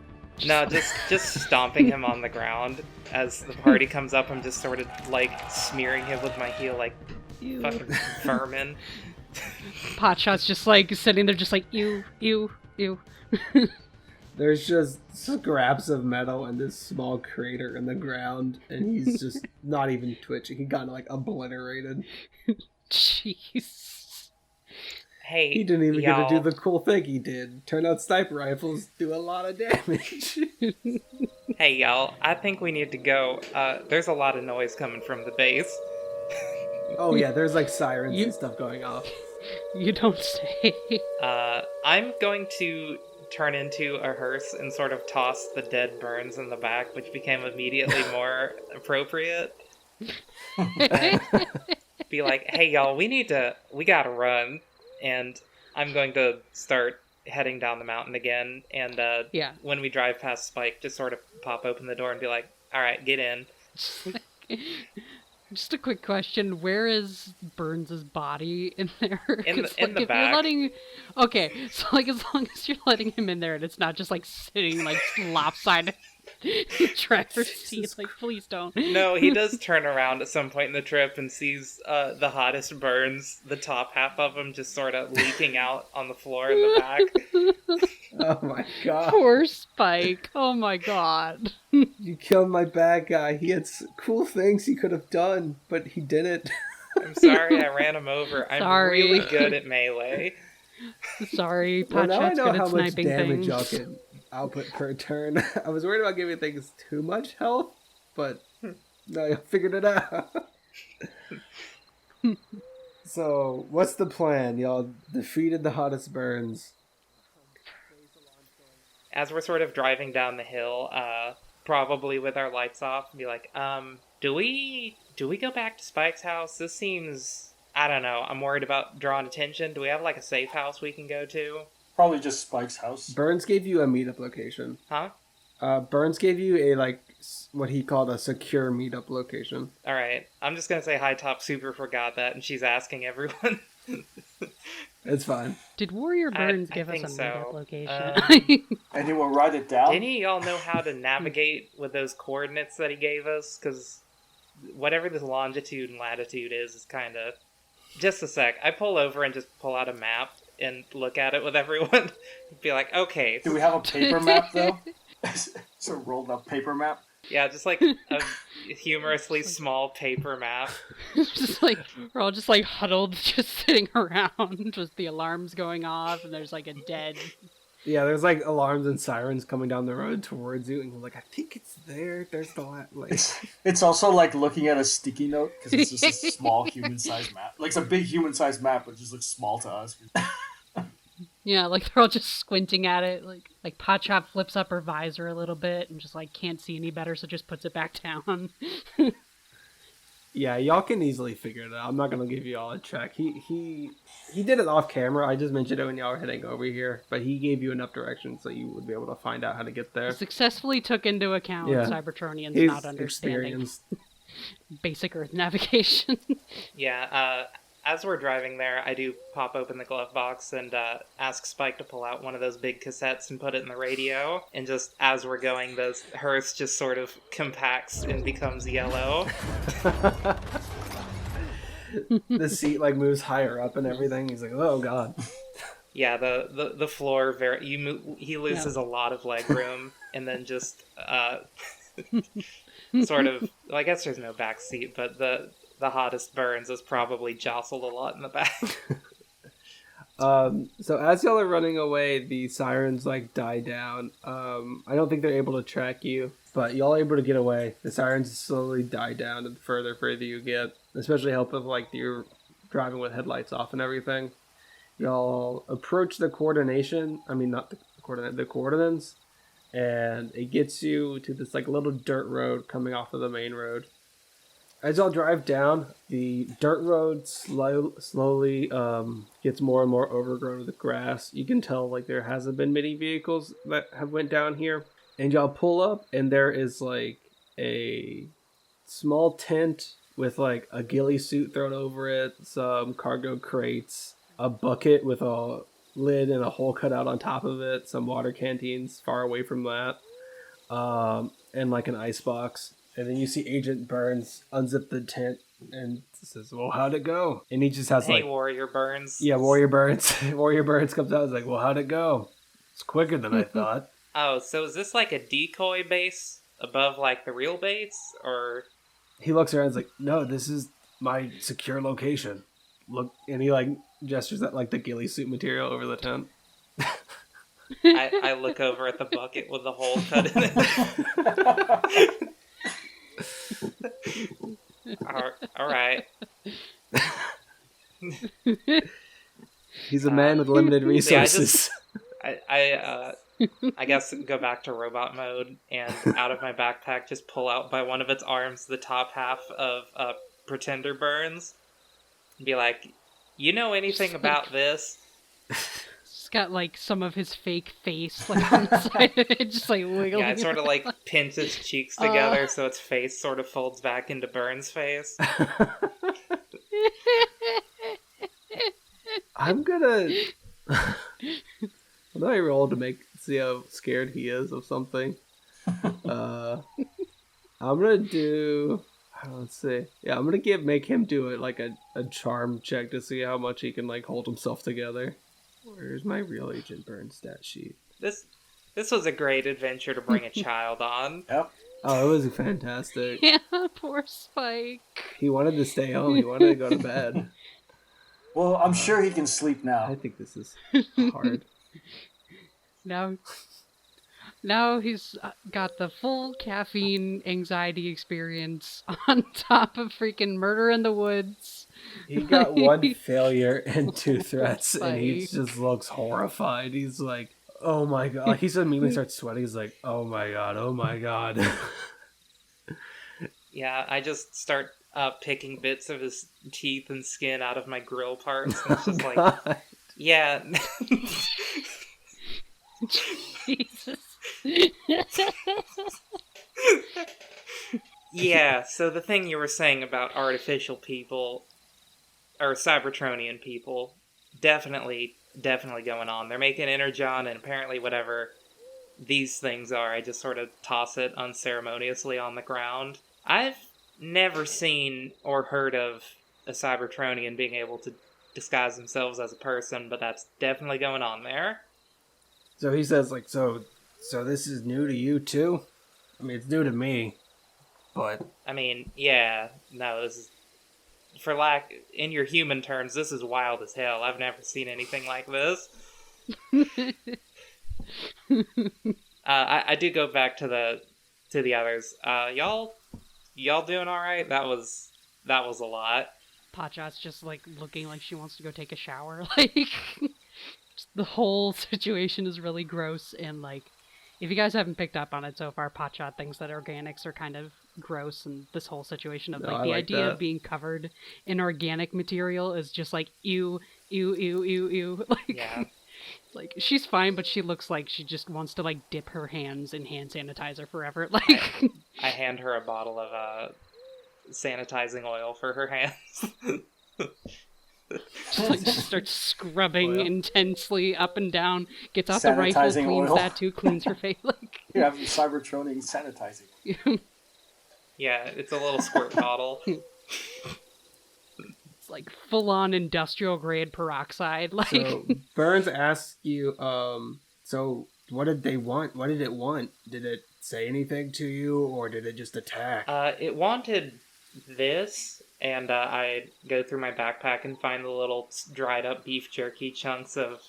No, just stomping him on the ground. As the party comes up, I'm just sort of, like, smearing him with my heel, like, fucking vermin. Potshot's just, like, sitting there just like, ew, ew, ew. There's just scraps of metal in this small crater in the ground, and he's just not even twitching. He got, like, obliterated. Jeez. Hey, he didn't even y'all. get to do the cool thing he did. Turned out sniper rifles do a lot of damage. Hey, y'all. I think we need to go. There's a lot of noise coming from the base. Oh, yeah, there's, like, sirens and stuff going off. You don't say. I'm going to turn into a hearse and sort of toss the dead Burns in the back, which became immediately more appropriate. Be like, hey, y'all, we gotta run. And I'm going to start heading down the mountain again. And when we drive past Spike, just sort of pop open the door and be like, all right, get in. Just a quick question: where is Burns' body in there? In the if back. You're letting... Okay, so like as long as you're letting him in there and it's not just like sitting like lopsided in the driver's seat, like please don't. No, he does turn around at some point in the trip and sees the hottest Burns, the top half of him just sort of leaking out on the floor in the back. Oh my god. Poor Spike. Oh my god. You killed my bad guy. He had cool things he could have done, but he didn't. I'm sorry I ran him over. I'm Sorry. really good at melee. Sorry, Well, now I Potshot's know good how at much sniping damage things. y'all can output per turn. I was worried about giving things too much health, but no, I figured it out. So, what's the plan? Y'all defeated the hottest Burns. As we're sort of driving down the hill, probably with our lights off, be like, do we go back to Spike's house? This seems, I don't know, I'm worried about drawing attention. Do we have like a safe house we can go to? Probably just Spike's house. Burns gave you a meetup location. Huh? Burns gave you a, like, what he called a secure meetup location. Alright, I'm just gonna say Hightop super forgot that, and she's asking everyone. It's fine. Did Warrior Burns give us think a so. meetup location? And he will write it down. Didn't y'all know how to navigate with those coordinates that he gave us? Because whatever this longitude and latitude is kind of... Just a sec. I pull over and just pull out a map and look at it with everyone. Be like, okay. Do we have a paper map, though? It's a rolled up paper map. Yeah, just like a humorously small paper map. Just like, we're all just like huddled, just sitting around with the alarms going off, and there's like a dead... Yeah, there's like alarms and sirens coming down the road towards you, and you're like, I think it's there. There's the like. It's also like looking at a sticky note because it's just a small human-sized map. Like it's a big human-sized map, but it just looks small to us. Yeah, like they're all just squinting at it. Like Potshot flips up her visor a little bit and just like can't see any better, so just puts it back down. Yeah, y'all can easily figure it out. I'm not gonna give you all a check. He did it off camera. I just mentioned it when y'all were heading over here, but he gave you enough direction so you would be able to find out how to get there. He successfully took into account Cybertronians He's not understanding experienced. basic Earth navigation. Yeah, as we're driving there, I do pop open the glove box and ask Spike to pull out one of those big cassettes and put it in the radio. And just as we're going, the hearse just sort of compacts and becomes yellow. The seat like moves higher up and everything. He's like, oh god. Yeah, the floor he loses a lot of leg room, and then just sort of. Well, I guess there's no back seat, but the hottest Burns is probably jostled a lot in the back. So as y'all are running away, the sirens like die down. I don't think they're able to track you, but y'all are able to get away. The sirens slowly die down, and further you get, especially help with like you're driving with headlights off and everything. Y'all approach the coordination. I mean, not the coordinate, the coordinates, and it gets you to this like little dirt road coming off of the main road. As y'all drive down, the dirt road slowly gets more and more overgrown with grass. You can tell like there hasn't been many vehicles that have went down here. And y'all pull up, and there is like a small tent with like a ghillie suit thrown over it, some cargo crates, a bucket with a lid and a hole cut out on top of it, some water canteens far away from that, and like an ice box. And then you see Agent Burns unzip the tent and says, well, how'd it go? And he just has Hey, Warrior Burns. Yeah, Warrior Burns. Warrior Burns comes out and is like, well, how'd it go? It's quicker than I thought. Oh, so is this like a decoy base above like the real base? Or he looks around and is like, no, this is my secure location. Look, and he like gestures at like the ghillie suit material over the tent. I look over at the bucket with the hole cut in it. All right. He's a man with limited resources. I guess go back to robot mode and out of my backpack just pull out by one of its arms the top half of Pretender Burns and be like, you know anything about this? It's got like some of his fake face like on the side of it, just like wiggling. Yeah, it sort of like pins its cheeks together so its face sort of folds back into Burns' face. I'm gonna what do I roll to see how scared he is of something? I'm gonna do. Let's see. Yeah, I'm gonna make him do it like a charm check to see how much he can like hold himself together. Where's my real Agent Burns stat sheet? This was a great adventure to bring a child on. Yep. Oh, it was fantastic. Yeah, poor Spike. He wanted to stay home. He wanted to go to bed. Well, I'm sure he can sleep now. I think this is hard. Now he's got the full caffeine anxiety experience on top of freaking murder in the woods. He got one failure and 2 threats, and he just looks horrified. He's like, oh my god. He immediately starts sweating. He's like, oh my god, oh my god. Yeah, I just start picking bits of his teeth and skin out of my grill parts. And it's just like, yeah. Jesus. Yeah, so the thing you were saying about artificial people, or Cybertronian people, definitely going on. They're making Energon, and apparently whatever these things are, I just sort of toss it unceremoniously on the ground. I've never seen or heard of a Cybertronian being able to disguise themselves as a person, but that's definitely going on there. So he says, like, so this is new to you too? I mean, it's new to me, but... I mean, yeah, no, this is... in your human terms, this is wild as hell. I've never seen anything like this. I do go back to the others. Y'all doing all right? That was a lot. Potshot's just like looking like she wants to go take a shower. Like the whole situation is really gross, and like If you guys haven't picked up on it so far, Potshot thinks that organics are kind of gross, and this whole situation of No, like I the like idea that. of being covered in organic material is just like ew, ew, ew, ew, ew. Like, Yeah. like she's fine, but she looks like she just wants to like dip her hands in hand sanitizer forever. Like, I hand her a bottle of sanitizing oil for her hands. just starts scrubbing Oil. intensely up and down. Gets out the rifle, Sanitizing cleans oil. that too, cleans her face. Like, You have Cybertronian sanitizing. Yeah, it's a little squirt bottle. it's like full on industrial grade peroxide. Like, So Burns asks you, so what did they want? What did it want? Did it say anything to you, or did it just attack? It wanted this, and I go through my backpack and find the little dried up beef jerky chunks of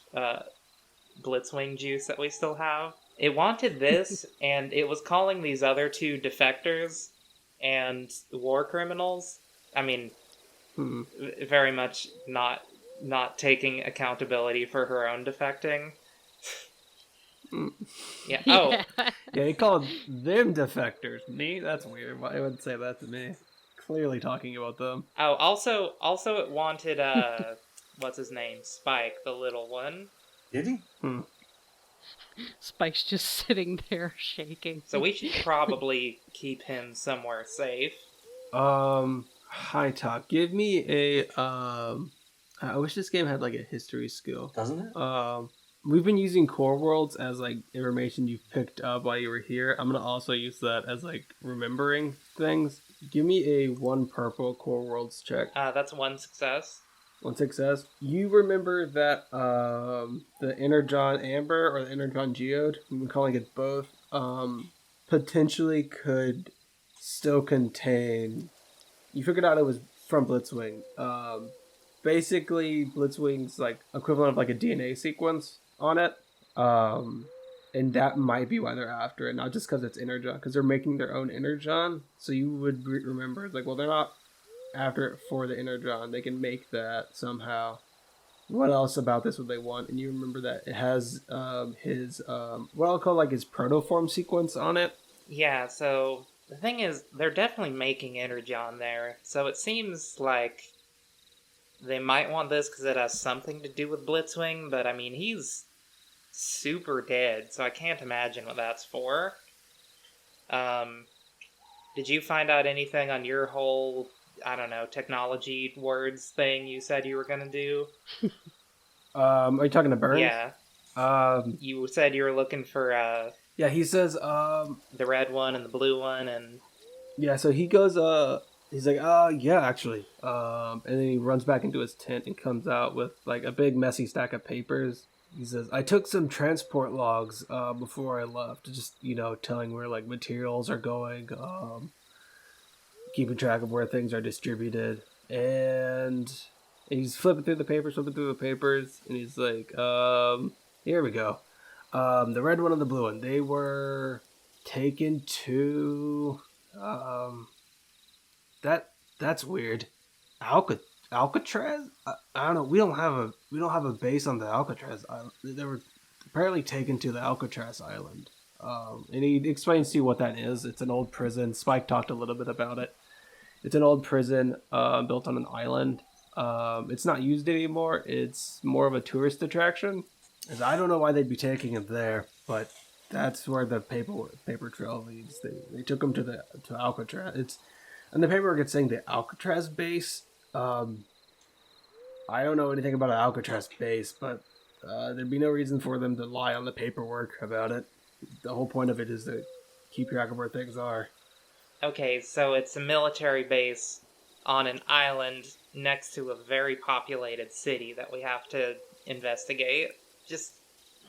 Blitzwing juice that we still have. It wanted this, and it was calling these other two defectors and war criminals. I mean, very much not taking accountability for her own defecting. Yeah. Oh, Yeah, he called them defectors. Me? That's weird. Why would say that to me? Clearly talking about them. oh. Also, it wanted what's his name? Spike, the little one. Did he? Spike's just sitting there shaking. So we should probably keep him somewhere safe. Hightop, give me a I wish this game had like a history skill. Doesn't it? We've been using core worlds as like information you've picked up while you were here. I'm gonna also use that as like remembering things. Give me a 1 purple core worlds check. That's one success. 1 success. You remember that the Energon Amber or the Energon Geode, we've been calling it both, potentially could still contain. You figured out it was from Blitzwing. Basically, Blitzwing's like equivalent of like a DNA sequence on it. And that might be why they're after it, not just because it's Energon, because they're making their own Energon. So you would remember, it's like, well, they're not after it for the Energon. They can make that somehow. What else about this would they want? And you remember that it has his, what I'll call like his protoform sequence on it. Yeah, so the thing is, they're definitely making Energon there. So it seems like they might want this because it has something to do with Blitzwing, but I mean, he's super dead, so I can't imagine what that's for. Did you find out anything on your whole, I don't know, technology words thing you said you were gonna do? Are you talking to Burns? Yeah. You said you were looking for Yeah, he says, the red one and the blue one, and yeah, so he goes, he's like, yeah, actually. And then he runs back into his tent and comes out with like a big messy stack of papers. He says, I took some transport logs before I left, just, telling where like materials are going, keeping track of where things are distributed. And he's flipping through the papers, and he's like, here we go. The red one and the blue one, they were taken to, that's weird. Alcatraz? I don't know. We don't have a base on the Alcatraz island. They were apparently taken to the Alcatraz island. And he explains to you what that is. It's an old prison. Spike talked a little bit about it. It's an old prison built on an island. It's not used anymore. It's more of a tourist attraction. As I don't know why they'd be taking him there, but that's where the paper trail leads. They took him to Alcatraz. And the paperwork it's saying the Alcatraz base. I don't know anything about an Alcatraz base, but there'd be no reason for them to lie on the paperwork about it. The whole point of it is to keep track of where things are. okay, so it's a military base on an island next to a very populated city that we have to investigate. Just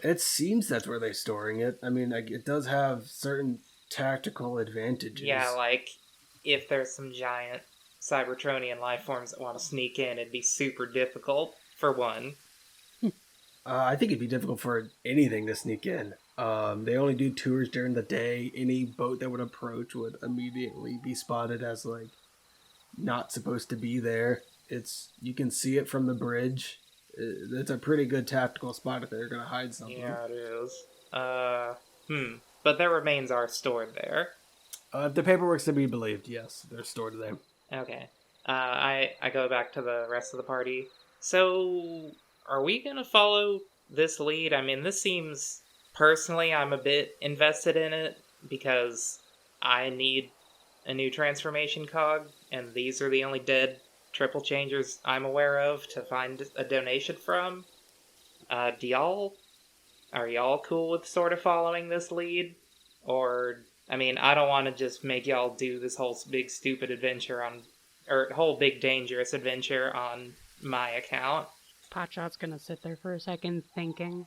It seems that's where they're storing it. I mean, like, it does have certain tactical advantages. yeah, like if there's some giant Cybertronian life forms that want to sneak in, it'd be super difficult, for one. I think it'd be difficult for anything to sneak in. They only do tours during the day. Any boat that would approach would immediately be spotted as, like, not supposed to be there. You can see it from the bridge. It's a pretty good tactical spot if they're going to hide something. Yeah, it is. but their remains are stored there. If the paperwork's to be believed, yes, they're stored there. Okay. I go back to the rest of the party. So, are we gonna follow this lead? I mean, this seems... Personally, I'm a bit invested in it, because I need a new transformation cog, and these are the only dead triple changers I'm aware of to find a donation from. Are y'all cool with sort of following this lead? Or, I mean, I don't want to just make y'all do this whole big stupid adventure whole big dangerous adventure on my account. Potshot's gonna sit there for a second thinking.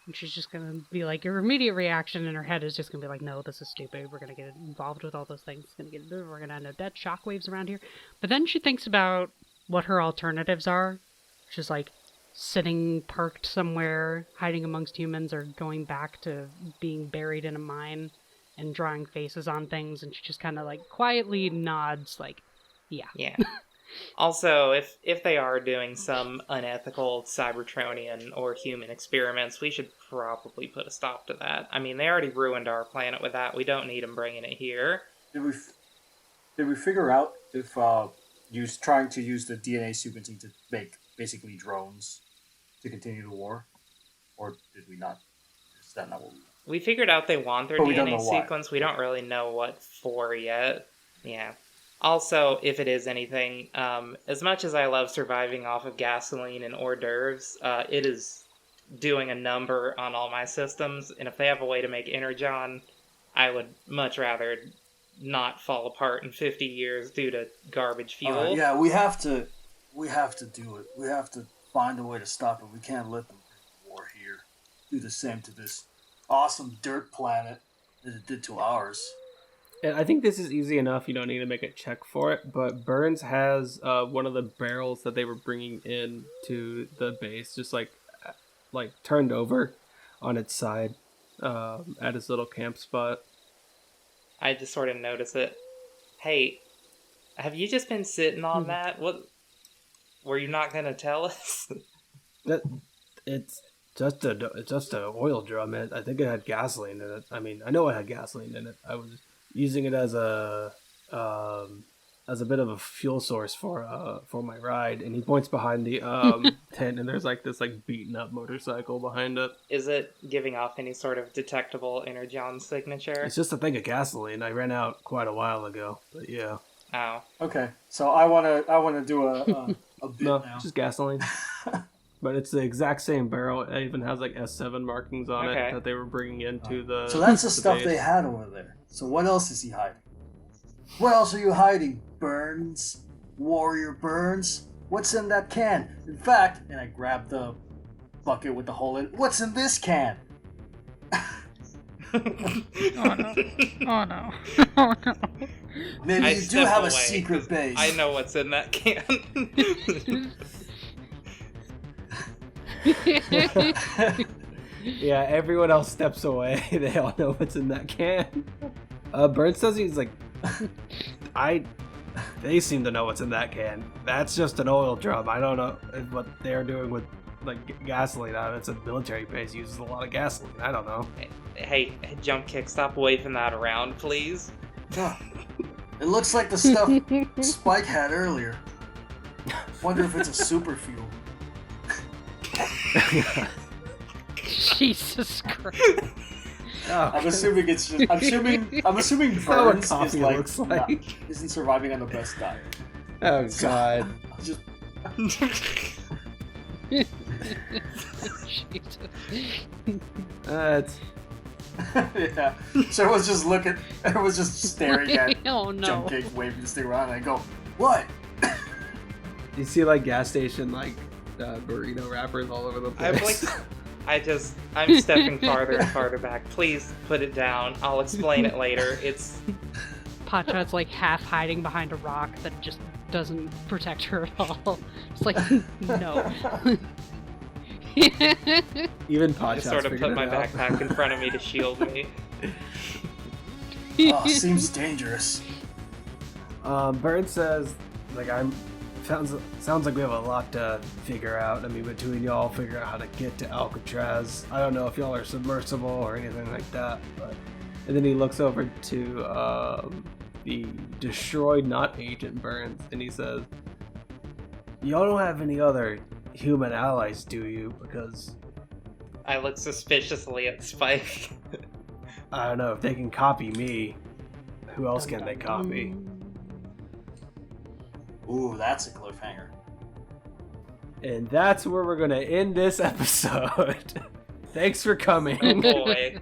And she's just gonna be like, your immediate reaction in her head is just gonna be like, no, this is stupid. We're gonna get involved with all those things. We're gonna end up dead. Shockwaves around here. But then she thinks about what her alternatives are. She's like sitting parked somewhere, hiding amongst humans, or going back to being buried in a mine and drawing faces on things. And she just kind of like quietly nods, like, yeah. Yeah. Also, if they are doing some unethical Cybertronian or human experiments, we should probably put a stop to that. I mean, they already ruined our planet with that. We don't need them bringing it here. Did we figure out if trying to use the DNA sequencing to make basically drones to continue the war, or did we not? Is that not what we figured out they want their but DNA sequence. We don't really know what for yet. Yeah. Also, if it is anything, as much as I love surviving off of gasoline and hors d'oeuvres, it is doing a number on all my systems, and if they have a way to make Energon, I would much rather not fall apart in 50 years due to garbage fuel. Yeah, we have to do it. We have to find a way to stop it. We can't let them bring war here. Do the same to this awesome dirt planet that it did to ours. And I think this is easy enough. You don't need to make a check for it. But Burns has one of the barrels that they were bringing in to the base, just like turned over on its side at his little camp spot. I just sort of notice it. Hey, have you just been sitting on that? What? Were you not gonna tell us? It's just a oil drum. I think it had gasoline in it. I mean, I know it had gasoline in it. I was using it as a bit of a fuel source for my ride. And he points behind the tent, and there's this beaten up motorcycle behind it. Is it giving off any sort of detectable Energon signature? It's just a thing of gasoline. I ran out quite a while ago, but yeah. Oh. Okay, so I wanna do a bit no, now. just gasoline. But it's the exact same barrel. It even has S7 markings on it that they were bringing into the. So that's the stuff base. they had over there. So what else is he hiding? What else are you hiding, Burns? Warrior Burns? What's in that can? In fact, and I grab the bucket with the hole in. What's in this can? Oh no! Oh no! Oh no! Maybe you do have a secret base. I know what's in that can. Yeah, everyone else steps away. They all know what's in that can. Burns says he's like, they seem to know what's in that can. That's just an oil drum. I don't know what they're doing with gasoline on it. It's a military base, uses a lot of gasoline. I don't know. Hey, Jumpkick, stop waving that around, please. It looks like the stuff Spike had earlier. Wonder if it's a super fuel. Jesus Christ! Oh, I'm assuming it's just. I'm assuming Burns is isn't surviving on the best diet. Oh God! Just. It's. Yeah. So everyone's just looking. Everyone's just staring at Oh no! Jumpkick waving this thing around, and I go, "What?" You see gas station burrito wrappers all over the place. I'm stepping farther and farther back. Please put it down. I'll explain it later. It's Potshot's half hiding behind a rock that just doesn't protect her at all. It's no. Even I Potshot's sort of figured put it my out. backpack in front of me to shield me. Oh, seems dangerous. Burns says, I'm Sounds like we have a lot to figure out. I mean, between y'all, figure out how to get to Alcatraz. I don't know if y'all are submersible or anything like that, but... And then he looks over to the destroyed, not Agent Burns, and he says, y'all don't have any other human allies, do you? Because... I look suspiciously at Spike. I don't know, if they can copy me, who else can they copy? Ooh, that's a cliffhanger. And that's where we're gonna end this episode. Thanks for coming. Oh boy.